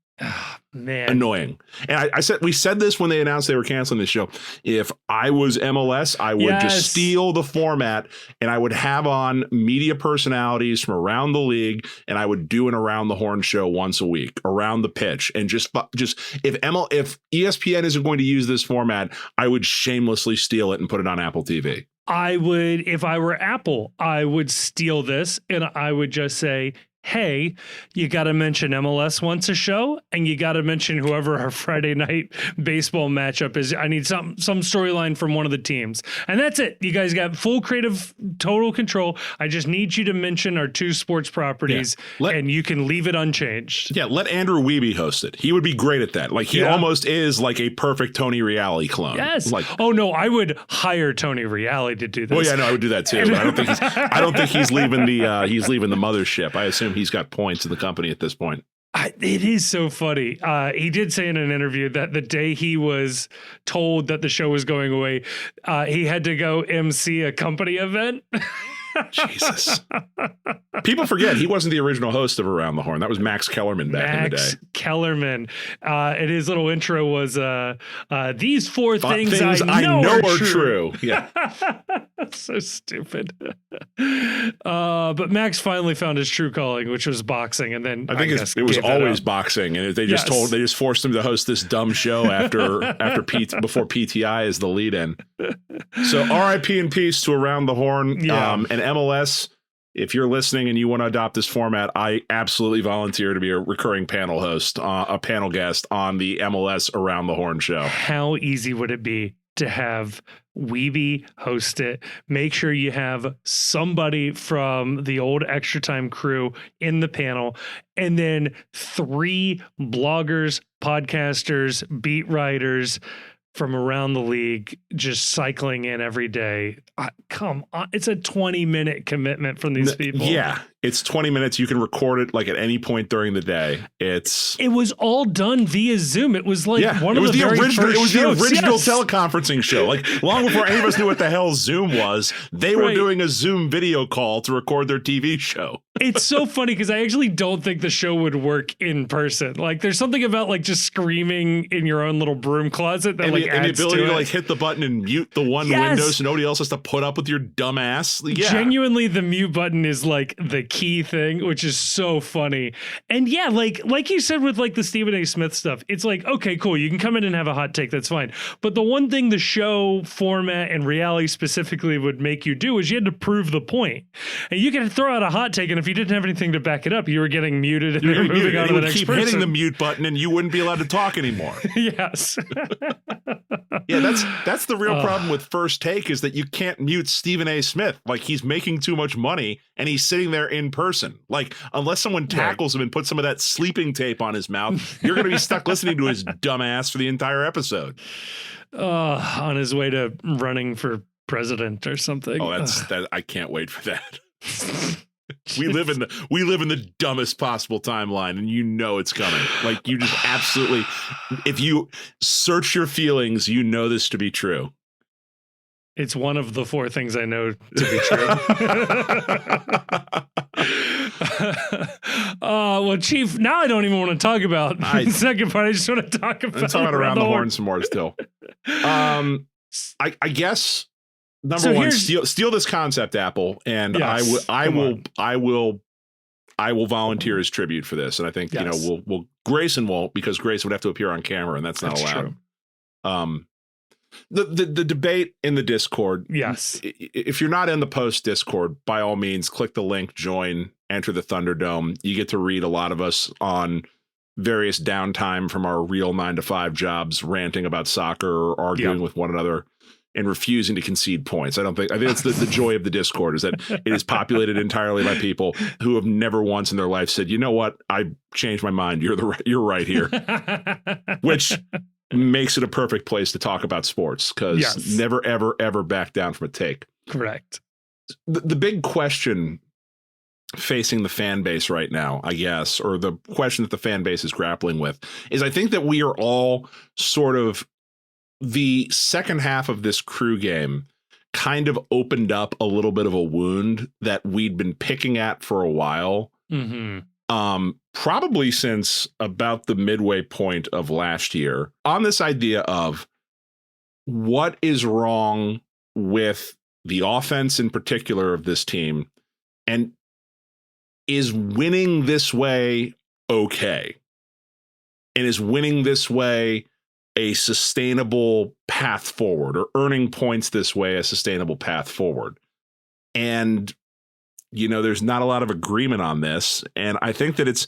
man, annoying. And we said this when they announced they were canceling the show. If I was MLS, I would just steal the format and I would have on media personalities from around the league, and I would do an Around the Horn show once a week around the pitch. And just if ESPN isn't going to use this format, I would shamelessly steal it and put it on Apple TV. I would, if I were Apple, I would steal this and I would just say, hey, you got to mention MLS once a show, and you got to mention whoever our Friday night baseball matchup is. I need some storyline from one of the teams. And that's it. You guys got full creative, total control. I just need you to mention our two sports properties, and you can leave it unchanged. Yeah, let Andrew Wiebe host it. He would be great at that. Like, he almost is like a perfect Tony Reale clone. Yes. Like, oh, no, I would hire Tony Reale to do this. Well, yeah, no, I would do that too. But I don't think he's leaving the mothership. I assume he's got points in the company at this point. It is so funny. He did say in an interview that the day he was told that the show was going away, he had to go MC a company event. Jesus. People forget he wasn't the original host of Around the Horn. That was Max Kellerman back in the day. Max Kellerman. And his little intro was these four things I know are true. Yeah. So stupid. But Max finally found his true calling, which was boxing, and then I think it was always boxing, and they just forced him to host this dumb show before PTI is the lead-in. So R.I.P. in peace to Around the Horn. And MLS, if you're listening and you want to adopt this format, I absolutely volunteer to be a recurring panel host, a panel guest on the MLS Around the Horn show. How easy would it be to have Wiebe host it? Make sure you have somebody from the old Extra Time crew in the panel, and then 3 bloggers, podcasters, beat writers from around the league just cycling in every day. Come on. It's a 20-minute commitment from these people. Yeah. It's 20 minutes. You can record it like at any point during the day. It was all done via Zoom. It was like one of the very first shows. It was the original teleconferencing show. Like, long before any of us knew what the hell Zoom was, they were doing a Zoom video call to record their TV show. It's so funny because I actually don't think the show would work in person. Like, there's something about like just screaming in your own little broom closet that adds the ability to like hit the button and mute the one window so nobody else has to put up with your dumb ass. Yeah. Genuinely, the mute button is like the key thing, which is so funny. And yeah, like you said with like the Stephen A. Smith stuff, it's like, okay, cool, you can come in and have a hot take, that's fine. But the one thing the show format and reality specifically would make you do is you had to prove the point. And you could throw out a hot take, and if you didn't have anything to back it up, you were getting muted and you were moving on to the next person. Keep hitting the mute button and you wouldn't be allowed to talk anymore. Yes. Yeah, that's the real problem with First Take, is that you can't mute Stephen A. Smith. Like, he's making too much money and he's sitting there in person. Like, unless someone tackles him and puts some of that sleeping tape on his mouth, you're going to be stuck listening to his dumb ass for the entire episode. On his way to running for president or something. Oh, I can't wait for that. We live in the dumbest possible timeline, and you know it's coming. Like, you just absolutely, if you search your feelings, you know this to be true. It's one of the 4 things I know to be true. Well, Chief, now I don't even want to talk about the second part. I just want to talk about. I'm talking around the horn some more still. I guess number one, steal this concept, Apple, and yes, I will volunteer as tribute for this. And I think we'll Grayson won't, because Grayson would have to appear on camera, and that's not allowed. True. The debate in the Discord. Yes. If you're not in the post Discord, by all means, click the link, join, enter the Thunderdome. You get to read a lot of us on various downtime from our real 9-to-5 jobs, ranting about soccer or arguing with one another and refusing to concede points. I think that's the joy of the Discord, is that it is populated entirely by people who have never once in their life said, you know what, I changed my mind. You're right here. Which makes it a perfect place to talk about sports, because never, ever, ever back down from a take. Correct. The big question facing the fan base right now, I guess, or the question that the fan base is grappling with, is I think that we are all sort of, the second half of this Crew game kind of opened up a little bit of a wound that we'd been picking at for a while. Mm-hmm. Probably since about the midway point of last year, on this idea of what is wrong with the offense in particular of this team, and is winning this way okay? And is winning this way a sustainable path forward, or earning points this way a sustainable path forward? And there's not a lot of agreement on this. And I think that it's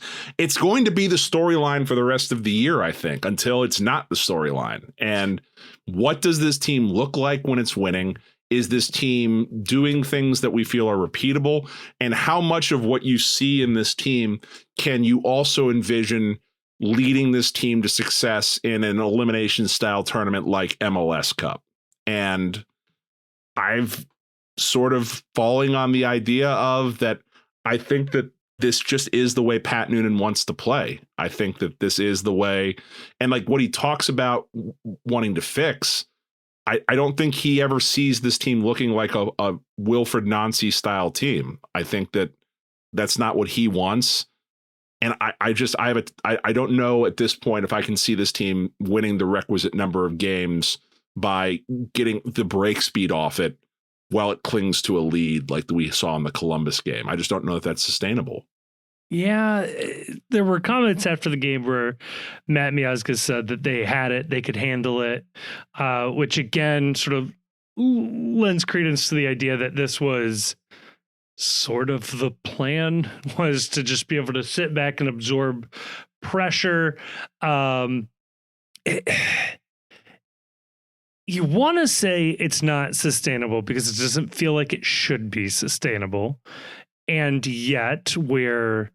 going to be the storyline for the rest of the year, I think, until it's not the storyline. And what does this team look like when it's winning? Is this team doing things that we feel are repeatable? And how much of what you see in this team can you also envision leading this team to success in an elimination style tournament like MLS Cup? And I've sort of falling on the idea of that. I think that this just is the way Pat Noonan wants to play. I think that this is the way, and like what he talks about wanting to fix, I don't think he ever sees this team looking like a Wilfred Nancy style team. I think that that's not what he wants. And I don't know at this point if I can see this team winning the requisite number of games by getting the break speed off it while it clings to a lead like we saw in the Columbus game. I just don't know if that's sustainable. Yeah, there were comments after the game where Matt Miazga said that they had it, they could handle it, which again sort of lends credence to the idea that this was sort of the plan, was to just be able to sit back and absorb pressure. You want to say it's not sustainable because it doesn't feel like it should be sustainable. And yet we're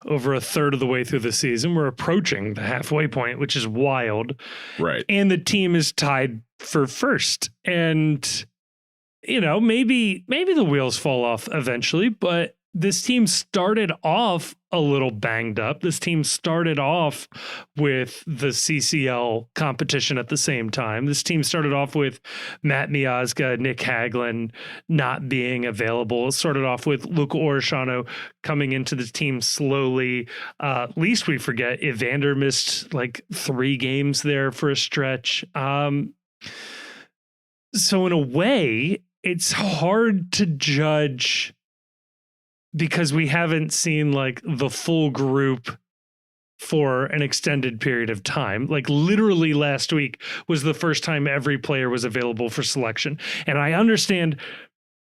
over a third of the way through the season. We're approaching the halfway point, which is wild. Right. And the team is tied for first. And, maybe the wheels fall off eventually, but this team started off a little banged up. This team started off with the CCL competition at the same time. This team started off with Matt Miazga, Nick Hagglund not being available. It started off with Luca Orellano coming into the team slowly. Least we forget, Evander missed like 3 games there for a stretch. So in a way, it's hard to judge because we haven't seen like the full group for an extended period of time. Like literally last week was the first time every player was available for selection. And I understand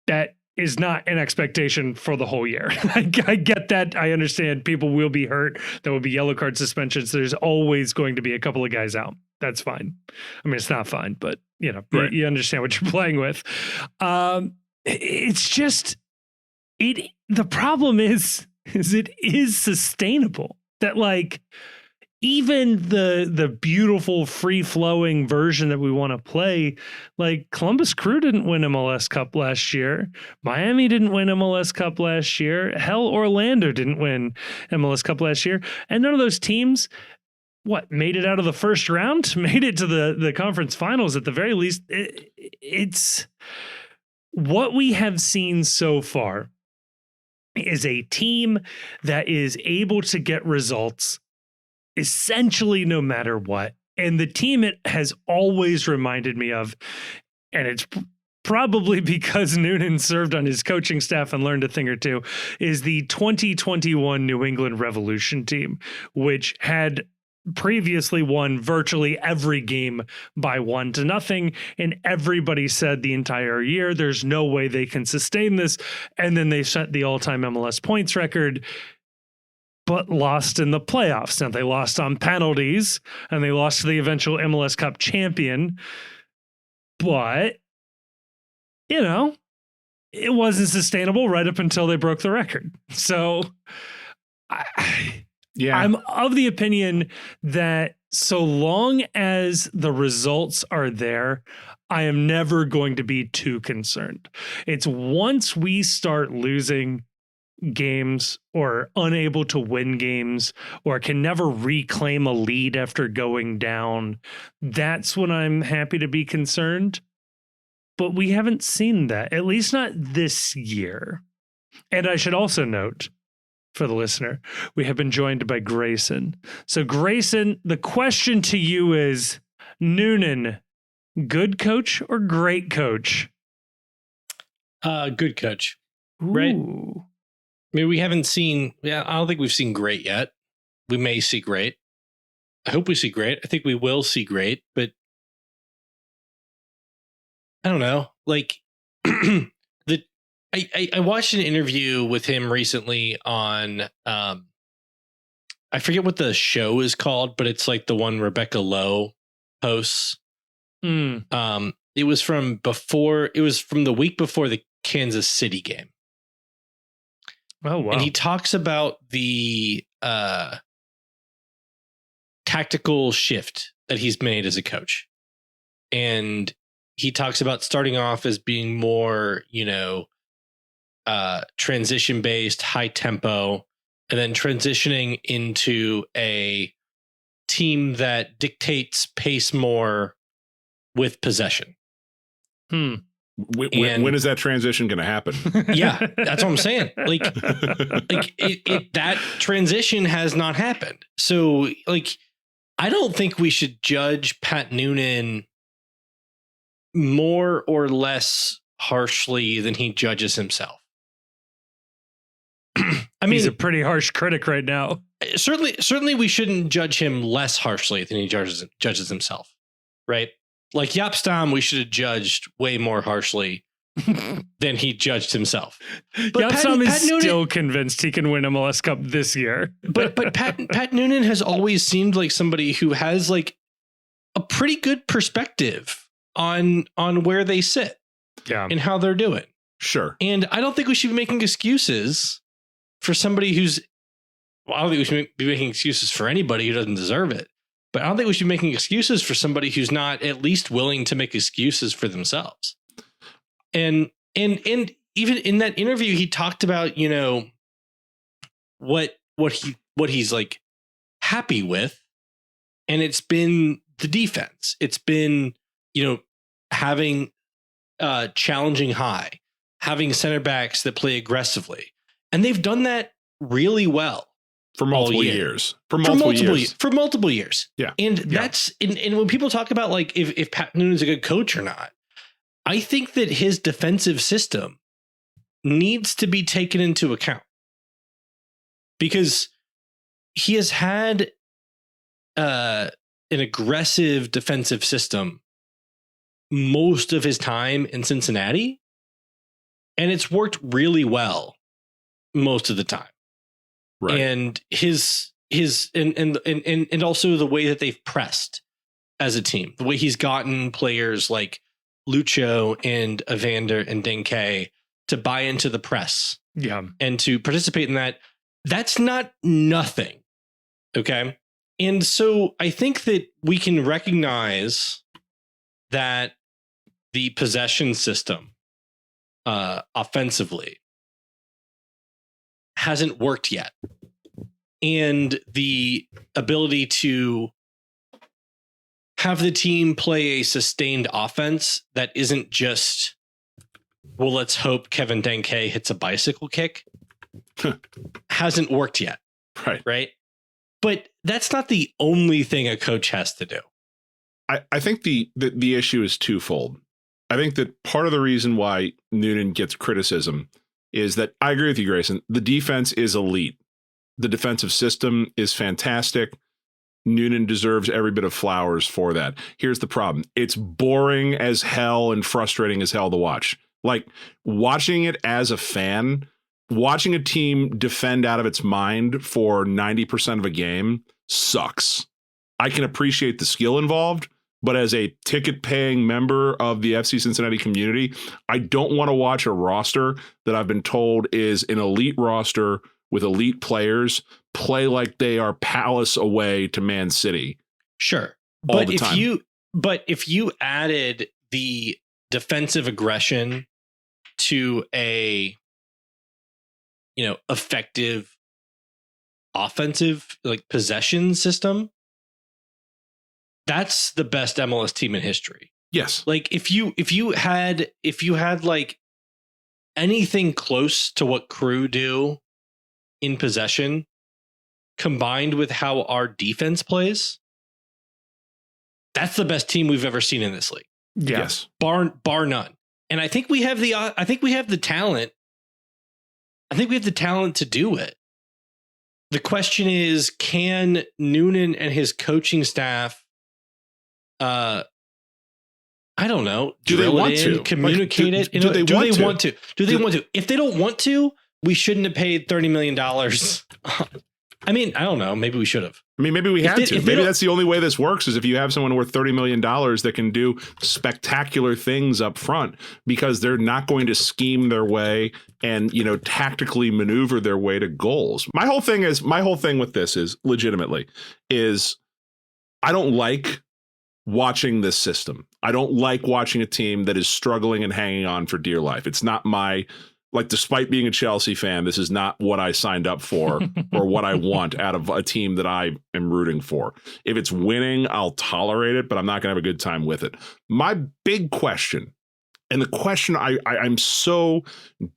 that is not an expectation for the whole year. I get that. I understand people will be hurt. There will be yellow card suspensions. There's always going to be a couple of guys out. That's fine. I mean, it's not fine, but right. you understand what you're playing with. It's just, the problem is it is sustainable. That like even the beautiful free flowing version that we want to play, like Columbus Crew didn't win MLS Cup last year. Miami didn't win MLS Cup last year. Hell, Orlando didn't win MLS Cup last year. And none of those teams, made it out of the first round, made it to the conference finals at the very least. It's what we have seen so far is a team that is able to get results essentially no matter what. And the team it has always reminded me of, and it's probably because Noonan served on his coaching staff and learned a thing or two, is the 2021 New England Revolution team, which had previously won virtually every game by 1-0. And everybody said the entire year, there's no way they can sustain this. And then they set the all-time MLS points record, but lost in the playoffs. Now, they lost on penalties and they lost to the eventual MLS Cup champion. But, it wasn't sustainable right up until they broke the record. So, I'm of the opinion that so long as the results are there, I am never going to be too concerned. It's once we start losing games or unable to win games or can never reclaim a lead after going down, that's when I'm happy to be concerned. But we haven't seen that, at least not this year. And I should also note for the listener, we have been joined by Grayson. So Grayson, the question to you is, Noonan, good coach or great coach? Good coach. Ooh. Right? I mean, we haven't seen, I don't think we've seen great yet. We may see great. I hope we see great. I think we will see great, but I don't know. Like, I watched an interview with him recently on, I forget what the show is called, but it's like the one Rebecca Lowe hosts. It was from the week before the Kansas City game. Oh, wow. And he talks about the tactical shift that he's made as a coach. And he talks about starting off as being more, transition based, high tempo, and then transitioning into a team that dictates pace more with possession. When is that transition going to happen? Yeah, that's what I'm saying. That transition has not happened. So, I don't think we should judge Pat Noonan more or less harshly than he judges himself. I mean, he's a pretty harsh critic right now. Certainly, we shouldn't judge him less harshly than he judges himself, right? Like Jaap Stam, we should have judged way more harshly than he judged himself. But Jaap Stam is still convinced he can win MLS Cup this year. But Pat Noonan has always seemed like somebody who has like a pretty good perspective on where they sit, and how they're doing. Sure. And I don't think we should be making excuses for somebody who's. Well, I don't think we should be making excuses for anybody who doesn't deserve it. But I don't think we should be making excuses for somebody who's not at least willing to make excuses for themselves. And even in that interview, he talked about, what he's like happy with. And it's been the defense. It's been, having challenging high, having center backs that play aggressively. And they've done that really well. For multiple years. For multiple years. Yeah. And that's, and when people talk about like if Pat Noonan's a good coach or not, I think that his defensive system needs to be taken into account. Because he has had an aggressive defensive system most of his time in Cincinnati. And it's worked really well most of the time. Right. And his and also the way that they've pressed as a team, the way he's gotten players like Lucho and Evander and Denke to buy into the press, and to participate in that. That's not nothing. Okay. And so I think that we can recognize that the possession system offensively hasn't worked yet. And the ability to have the team play a sustained offense that isn't just, well, let's hope Kevin Denke hits a bicycle kick, hasn't worked yet. Right. But that's not the only thing a coach has to do. I think the issue is twofold. I think that part of the reason why Noonan gets criticism is that I agree with you, Grayson. The defense is elite. The defensive system is fantastic. Noonan deserves every bit of flowers for that. Here's the problem. It's boring as hell and frustrating as hell to watch. Like, watching it as a fan, watching a team defend out of its mind for 90% of a game sucks. I can appreciate the skill involved, but as a ticket-paying member of the FC Cincinnati community, I don't want to watch a roster that I've been told is an elite roster with elite players play like they are palace away to Man City. Sure. But if you added the defensive aggression to a, effective offensive like possession system, that's the best MLS team in history. Yes. Like if you had like anything close to what Crew do in possession combined with how our defense plays, that's the best team we've ever seen in this league. Yes. Bar none. And I think we have the talent. I think we have the talent to do it. The question is, can Noonan and his coaching staff I don't know. Do they want to communicate it? Do they want to? Do they want to? If they don't want to, we shouldn't have paid $30 million. I mean, I don't know. Maybe we should have. I mean, maybe we had to. Maybe that's the only way this works is if you have someone worth $30 million that can do spectacular things up front, because they're not going to scheme their way and, tactically maneuver their way to goals. My whole thing with this is legitimately is I don't like watching this system. I don't like watching a team that is struggling and hanging on for dear life. It's not despite being a Chelsea fan, this is not what I signed up for or what I want out of a team that I am rooting for. If it's winning, I'll tolerate it, but I'm not going to have a good time with it. My big question, and the question I'm so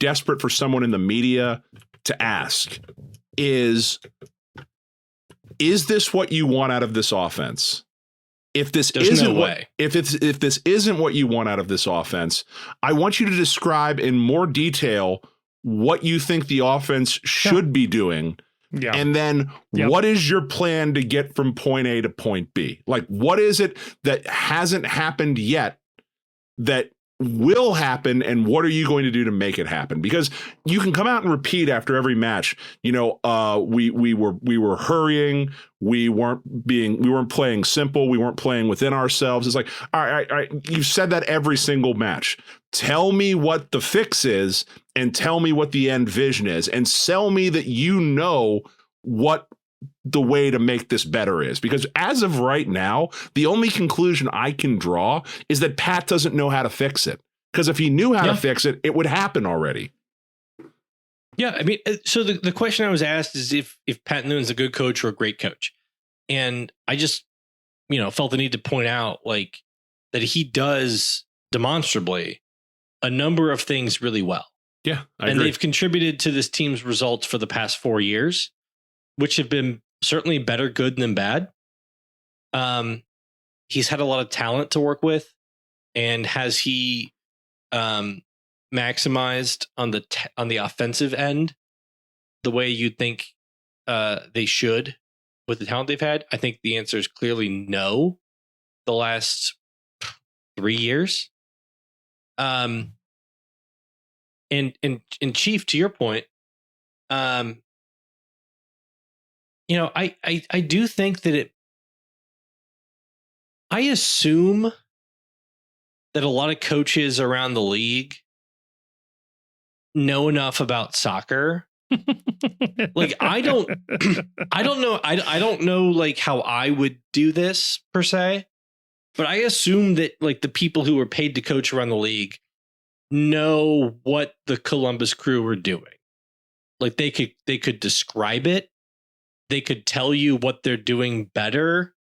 desperate for someone in the media to ask is this what you want out of this offense? If this isn't what you want out of this offense, I want you to describe in more detail what you think the offense should be doing. Yeah. And then what is your plan to get from point A to point B? Like, what is it that hasn't happened yet that will happen, and what are you going to do to make it happen? Because you can come out and repeat after every match, we were hurrying, we weren't playing simple, we weren't playing within ourselves. It's like, all right, you've said that every single match. Tell me what the fix is, and tell me what the end vision is, and sell me that what the way to make this better is. Because as of right now, the only conclusion I can draw is that Pat doesn't know how to fix it. Because if he knew how to fix it, it would happen already. Yeah, I mean, so the question I was asked is if Pat Noonan's a good coach or a great coach. And I just, felt the need to point out that he does demonstrably a number of things really well. Yeah, I agree. And they've contributed to this team's results for the past 4 years, which have been certainly better good than bad. He's had a lot of talent to work with, and has he maximized on the offensive end the way you'd think they should with the talent they've had? I think the answer is clearly no. The last 3 years, and Chief, to your point, I do think that I assume that a lot of coaches around the league know enough about soccer Like, I don't know. I don't know like how I would do this per se, but I assume that like the people who are paid to coach around the league know what the Columbus Crew are doing. Like they could describe it. They could tell you what they're doing better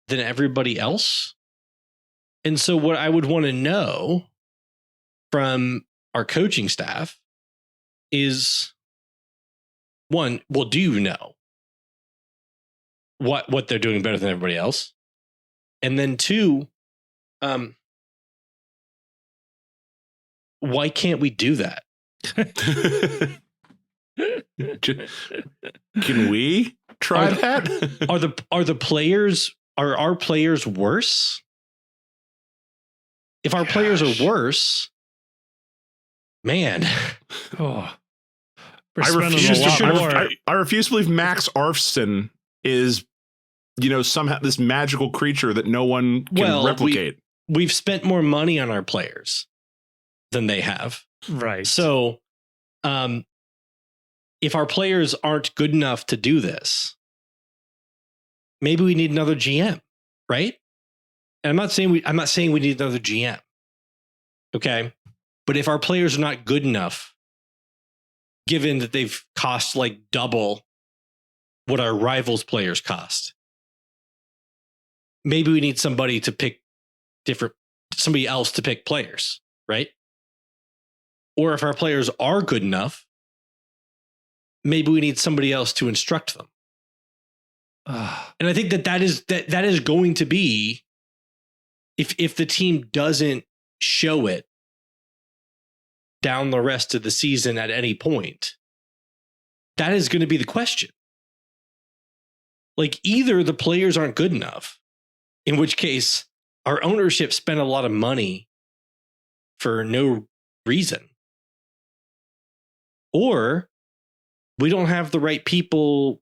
than everybody else. And so what I would want to know from our coaching staff is, one, well, do you know what they're doing better than everybody else? And then two, why can't we do that? Can we try that? Are our players worse? If our players are worse, man. Oh, I refuse to believe Max Arfson is, somehow this magical creature that no one can replicate. We've spent more money on our players than they have. Right. So, if our players aren't good enough to do this, maybe we need another GM, right? And I'm not saying we need another GM. Okay. But if our players are not good enough, given that they've cost like double what our rivals' players cost, maybe we need somebody else to pick players, right? Or if our players are good enough, maybe we need somebody else to instruct them. And I think that is going to be, if the team doesn't show it down the rest of the season at any point, that is going to be the question. Like, either the players aren't good enough, in which case our ownership spent a lot of money for no reason, or we don't have the right people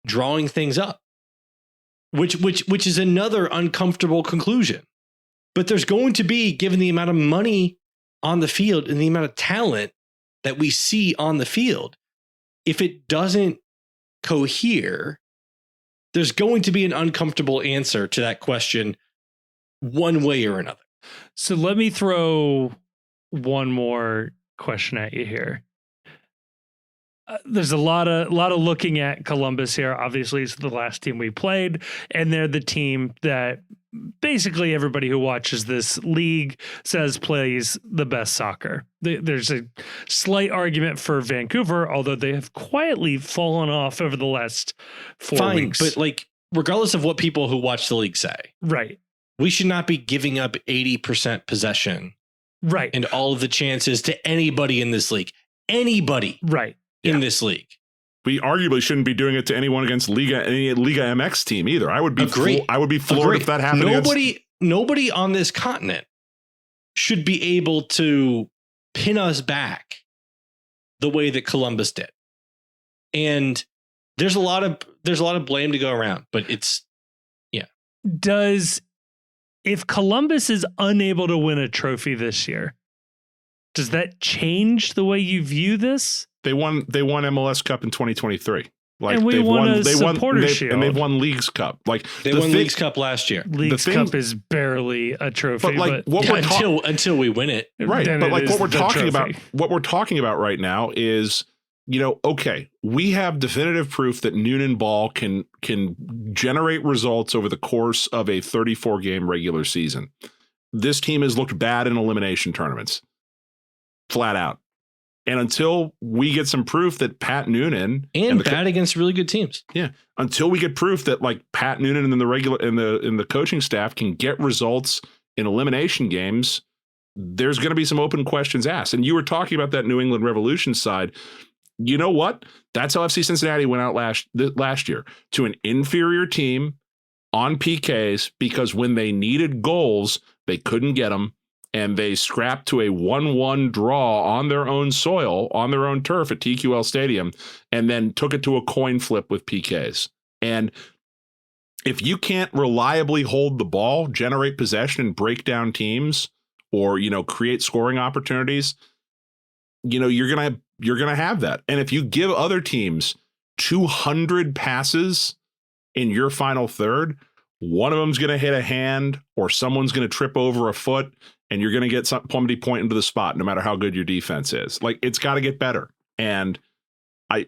drawing things up, which is another uncomfortable conclusion. But there's going to be, given the amount of money on the field and the amount of talent that we see on the field, if it doesn't cohere, there's going to be an uncomfortable answer to that question one way or another. So let me throw one more question at you here. There's a lot of looking at Columbus here. Obviously, it's the last team we played, and they're the team that basically everybody who watches this league says plays the best soccer. There's a slight argument for Vancouver, although they have quietly fallen off over the last 4 weeks. But like, regardless of what people who watch the league say, right, we should not be giving up 80% possession, right, and all of the chances to anybody in this league. Anybody, right. In this league. We arguably shouldn't be doing it to anyone against any Liga MX team either. I would be floored if that happened. Nobody on this continent should be able to pin us back the way that Columbus did. And there's a lot of blame to go around, but it's if Columbus is unable to win a trophy this year, does that change the way you view this? They won MLS Cup in 2023. Like, and they've won a Supporters Shield. And they've won Leagues Cup. Like, they won Leagues Cup last year. Leagues Cup is barely a trophy, but what we're until we win it, right? But like what we're talking about right now is, okay, we have definitive proof that Noonan ball can generate results over the course of a 34 game regular season. This team has looked bad in elimination tournaments, flat out. And until we get some proof that Pat Noonan and bad against really good teams, until we get proof that like Pat Noonan and then the coaching staff can get results in elimination games, there's going to be some open questions asked. And you were talking about that New England Revolution side. You know what? That's how FC Cincinnati went out last year, to an inferior team on PKs, because when they needed goals, they couldn't get them. And they scrapped to a 1-1 draw on their own soil, on their own turf at TQL Stadium, and then took it to a coin flip with PKs. And if you can't reliably hold the ball, generate possession, and break down teams, or, create scoring opportunities, you're going to you're going to have that. And if you give other teams 200 passes in your final third, one of them's going to hit a hand or someone's going to trip over a foot and you're going to get somebody pointing to the spot, no matter how good your defense is. Like, it's got to get better. And I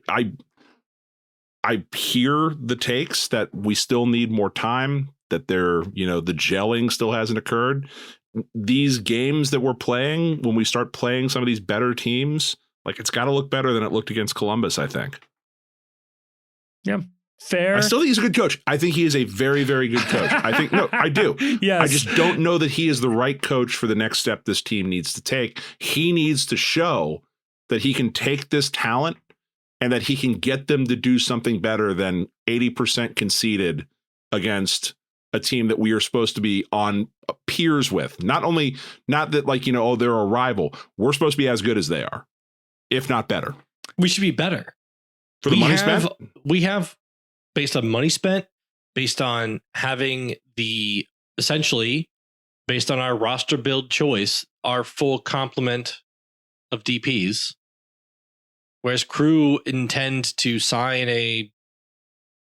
hear the takes that we still need more time, that the gelling still hasn't occurred. These games that we're playing, when we start playing some of these better teams, like, it's got to look better than it looked against Columbus, I think. Yeah. Fair. I still think he's a good coach. I think he is a very, very good coach. I do. Yes. I just don't know that he is the right coach for the next step this team needs to take. He needs to show that he can take this talent and that he can get them to do something better than 80% conceded against a team that we are supposed to be on peers with. Not that, like, they're a rival. We're supposed to be as good as they are, if not better. We should be better. For the money spent? We have, based on money spent, based on having essentially, based on our roster build choice, our full complement of DPs, whereas Crew intend to sign a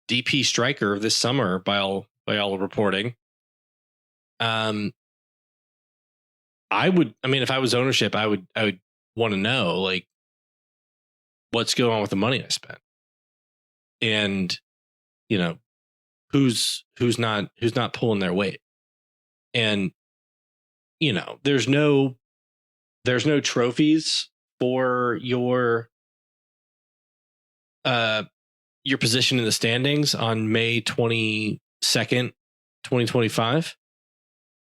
DP striker this summer by all reporting. If I was ownership, I would want to know, like, what's going on with the money I spent, and who's not pulling their weight. And there's no trophies for your position in the standings on May 22nd, 2025.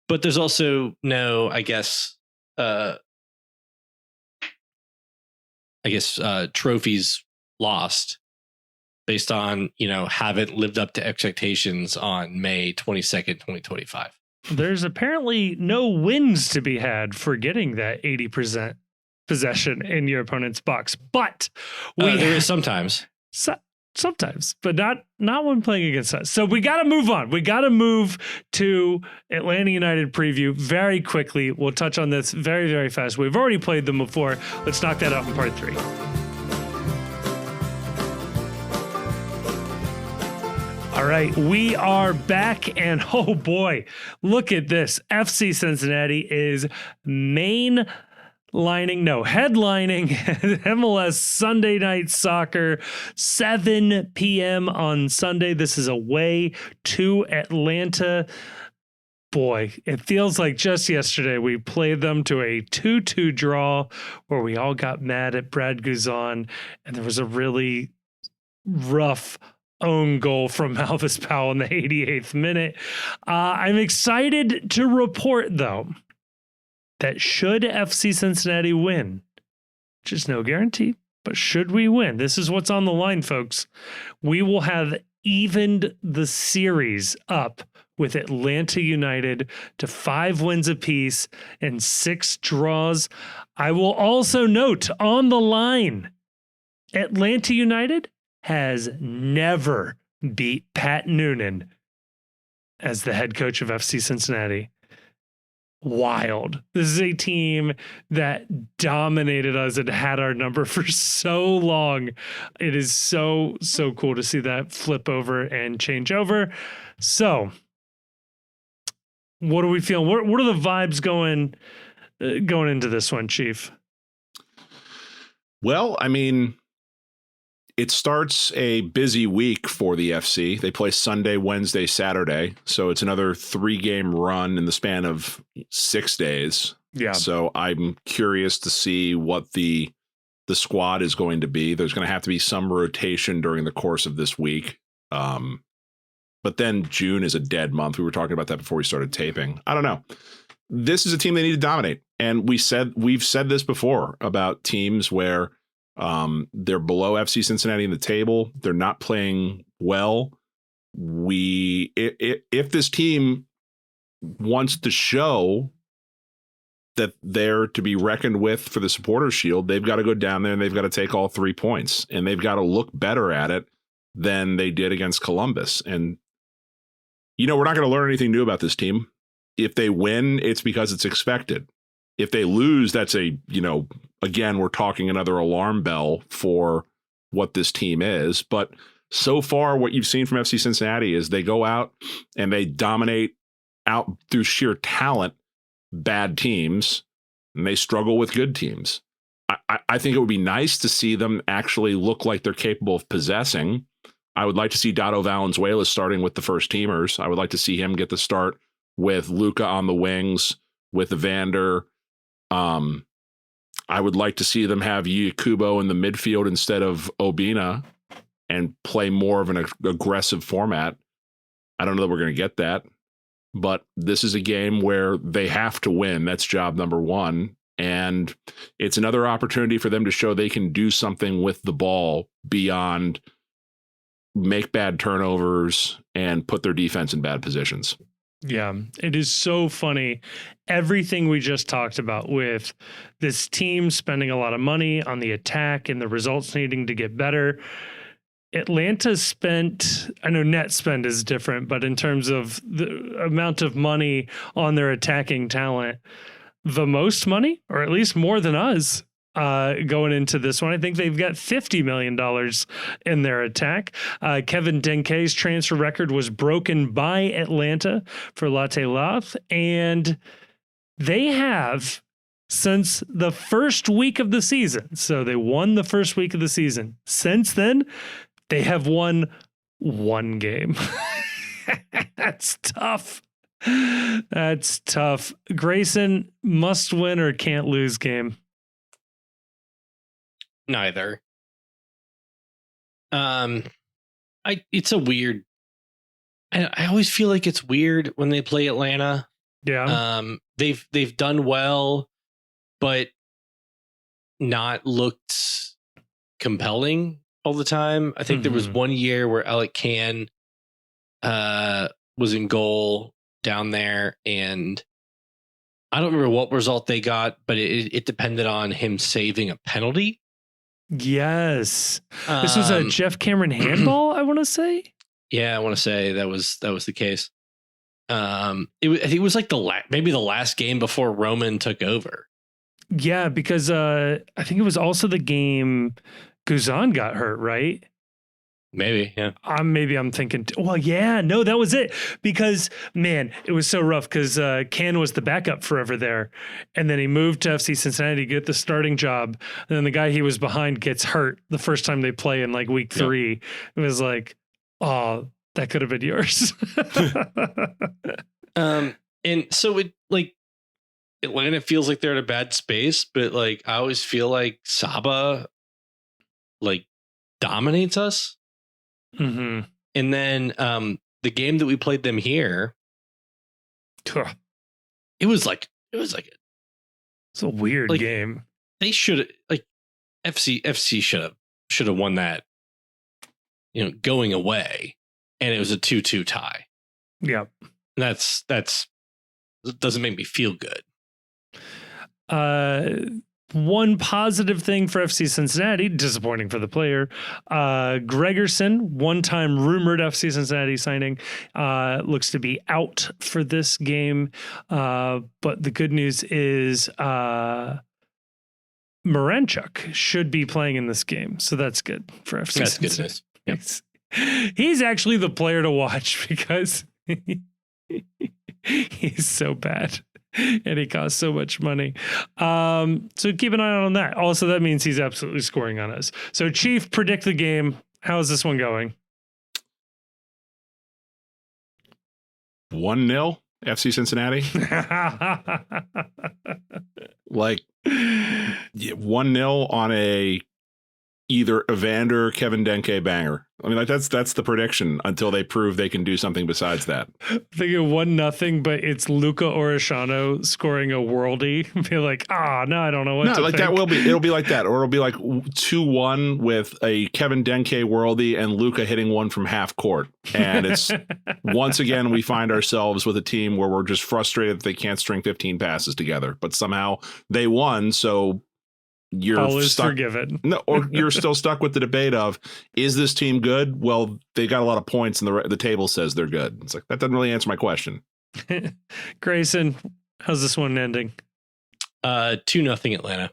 But there's also no, trophies lost based on, haven't lived up to expectations on May 22nd, 2025. There's apparently no wins to be had for getting that 80% possession in your opponent's box, but there is sometimes. Sometimes, but not when playing against us. So we got to move on. We got to move to Atlanta United preview very quickly. We'll touch on this very, very fast. We've already played them before. Let's knock that out in part 3. All right, we are back, and oh boy, look at this. FC Cincinnati is headlining MLS Sunday Night Soccer, 7 p.m. on Sunday. This is away to Atlanta. Boy, it feels like just yesterday we played them to a 2-2 draw where we all got mad at Brad Guzan, and there was a really rough own goal from Malvis Powell in the 88th minute. I'm excited to report, though, that should FC Cincinnati win, which is no guarantee, but should we win, this is what's on the line, folks. We will have evened the series up with Atlanta United to 5 wins apiece and 6 draws. I will also note on the line, Atlanta United has never beat Pat Noonan as the head coach of FC Cincinnati. Wild. This is a team that dominated us and had our number for so long. It is so cool to see that flip over and change over. So, what are we feeling? What are the vibes going into this one, Chief? Well, I mean, it starts a busy week for the FC. They play Sunday, Wednesday, Saturday. So it's another 3-game run in the span of 6 days. Yeah. So I'm curious to see what the squad is going to be. There's going to have to be some rotation during the course of this week. But then June is a dead month. We were talking about that before we started taping. I don't know. This is a team they need to dominate. And we've said this before about teams where they're below FC Cincinnati in the table. They're not playing well. If this team wants to show that they're to be reckoned with for the Supporters Shield, they've got to go down there and they've got to take all 3 points, and they've got to look better at it than they did against Columbus. And we're not going to learn anything new about this team. If they win, it's because it's expected. if they lose, that's again, we're talking another alarm bell for what this team is. But so far, what you've seen from FC Cincinnati is they go out and they dominate out through sheer talent bad teams, and they struggle with good teams. I think it would be nice to see them actually look like they're capable of possessing. I would like to see Dado Valenzuela starting with the first teamers. I would like to see him get the start with Luca on the wings, with Evander. I would like to see them have Kubo in the midfield instead of Obina and play more of an aggressive format. I don't know that we're going to get that, but this is a game where they have to win. That's job number one. And it's another opportunity for them to show they can do something with the ball beyond make bad turnovers and put their defense in bad positions. Yeah, it is so funny. Everything we just talked about with this team spending a lot of money on the attack and the results needing to get better. Atlanta spent, I know net spend is different, but in terms of the amount of money on their attacking talent, the most money, or at least more than us, going into this one. I think they've got $50 million in their attack. Kevin Denke's transfer record was broken by Atlanta for Latte Lath, and they have, since the first week of the season, so they won the first week of the season. Since then, they have won one game. That's tough. That's tough. Grayson, must win or can't lose game? Neither. It's a weird. I always feel like it's weird when they play Atlanta. Yeah. They've done well, but not looked compelling all the time. I think there was one year where Alec Can was in goal down there, and I don't remember what result they got, but it depended on him saving a penalty. Yes. This was a Jeff Cameron handball, I want to say. Yeah, I want to say that was the case. I think it was like maybe the last game before Roman took over. Yeah, because I think it was also the game Guzan got hurt, right? Maybe, yeah. Maybe I'm thinking, well, yeah, no, that was it. Because, man, it was so rough because Can was the backup forever there. And then he moved to FC Cincinnati to get the starting job. And then the guy he was behind gets hurt the first time they play in like week 3. It was like, oh, that could have been yours. And so it, like, Atlanta feels like they're in a bad space, but like I always feel like Saba like dominates us. Mm-hmm. And then the game that we played them here, it was like it's a weird game. They should like FC should have won that, going away, and it was a 2-2 tie. Yeah, that's doesn't make me feel good. One positive thing for FC Cincinnati, disappointing for the player, Gregerson, one-time rumored FC Cincinnati signing, looks to be out for this game. But the good news is Moranchuk should be playing in this game. So that's good for FC Cincinnati. That's good. Yep. He's actually the player to watch because he's so bad. And he costs so much money. So keep an eye on that. Also, that means he's absolutely scoring on us. So, Chief, predict the game. How is this one going? 1-0 FC Cincinnati. Like 1-0 on a either Evander or Kevin Denke banger. I mean, like that's the prediction until they prove they can do something besides that. I think 1-0, but it's Luca Orellano scoring a worldie. Be like, no, I don't know what to think. That it'll be like that, or it'll be like 2-1 with a Kevin Denke worldie and Luca hitting one from half court. And it's once again we find ourselves with a team where we're just frustrated that they can't string 15 passes together, but somehow they won. So you're all is stuck, forgiven. No, or you're still stuck with the debate of, is this team good? Well, they got a lot of points and the table says they're good. It's like, that doesn't really answer my question. Grayson, how's this one ending? 2-0 Atlanta.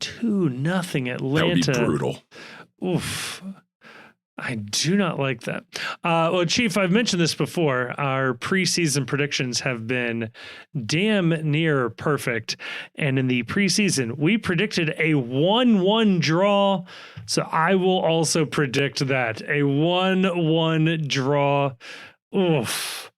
2-0 Atlanta. That would be brutal. Oof. I do not like that. Well, Chief, I've mentioned this before. Our preseason predictions have been damn near perfect. And in the preseason, we predicted a 1-1 draw. So I will also predict that. A 1-1 draw. Oof.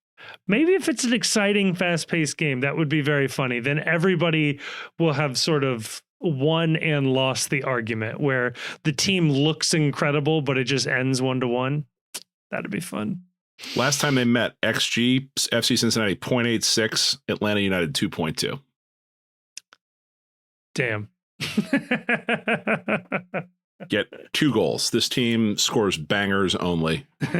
Maybe if it's an exciting, fast-paced game, that would be very funny. Then everybody will have sort of won and lost the argument where the team looks incredible, but it just ends 1-1. That'd be fun. Last time they met, XG, FC Cincinnati 0.86, Atlanta United 2.2. Damn. Get 2 goals. This team scores bangers only. Those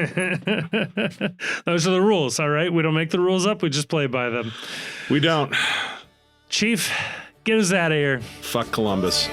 are the rules, all right? We don't make the rules up. We just play by them. We don't. Chief, get us out of here. Fuck Columbus.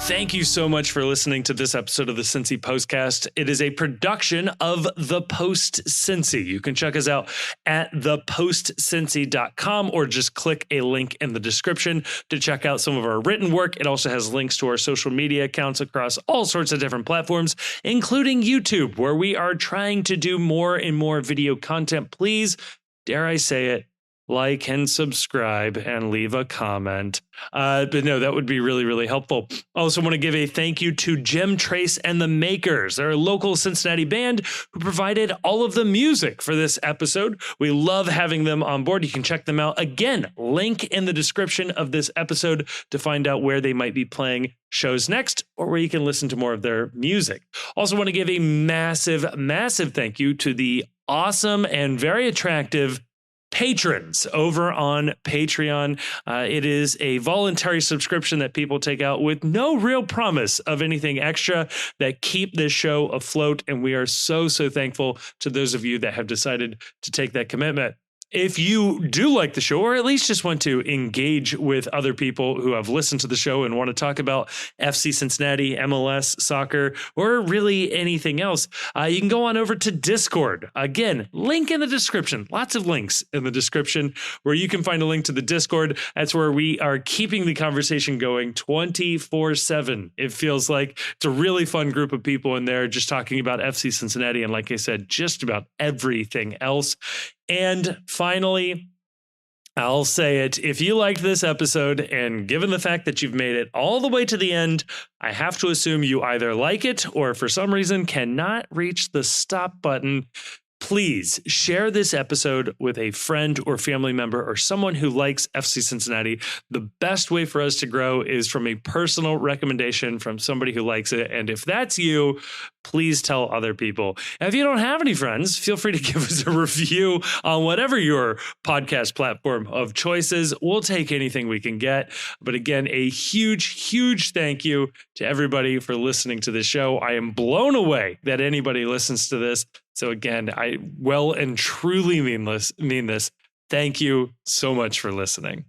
Thank you so much for listening to this episode of the Cincy Postcast. It is a production of The Post Cincy. You can check us out at thepostcincy.com or just click a link in the description to check out some of our written work. It also has links to our social media accounts across all sorts of different platforms, including YouTube, where we are trying to do more and more video content. Please, dare I say it, like and subscribe and leave a comment. But no, that would be really, really helpful. I also want to give a thank you to Jim Trace and the Makers. They're a local Cincinnati band who provided all of the music for this episode. We love having them on board. You can check them out. Again, link in the description of this episode to find out where they might be playing shows next or where you can listen to more of their music. Also want to give a massive, massive thank you to the awesome and very attractive patrons over on Patreon. It is a voluntary subscription that people take out with no real promise of anything extra that keep this show afloat. And we are so, so thankful to those of you that have decided to take that commitment. If you do like the show, or at least just want to engage with other people who have listened to the show and want to talk about FC Cincinnati, MLS, soccer, or really anything else, you can go on over to Discord. Again, link in the description. Lots of links in the description where you can find a link to the Discord. That's where we are keeping the conversation going 24/7. It feels like it's a really fun group of people in there just talking about FC Cincinnati. And like I said, just about everything else. And finally, I'll say it. If you liked this episode, and given the fact that you've made it all the way to the end, I have to assume you either like it or for some reason cannot reach the stop button. Please share this episode with a friend or family member or someone who likes FC Cincinnati. The best way for us to grow is from a personal recommendation from somebody who likes it. And if that's you, please tell other people. And if you don't have any friends, feel free to give us a review on whatever your podcast platform of choice is. We'll take anything we can get. But again, a huge, huge thank you to everybody for listening to this show. I am blown away that anybody listens to this. So again, I well and truly mean this. Thank you so much for listening.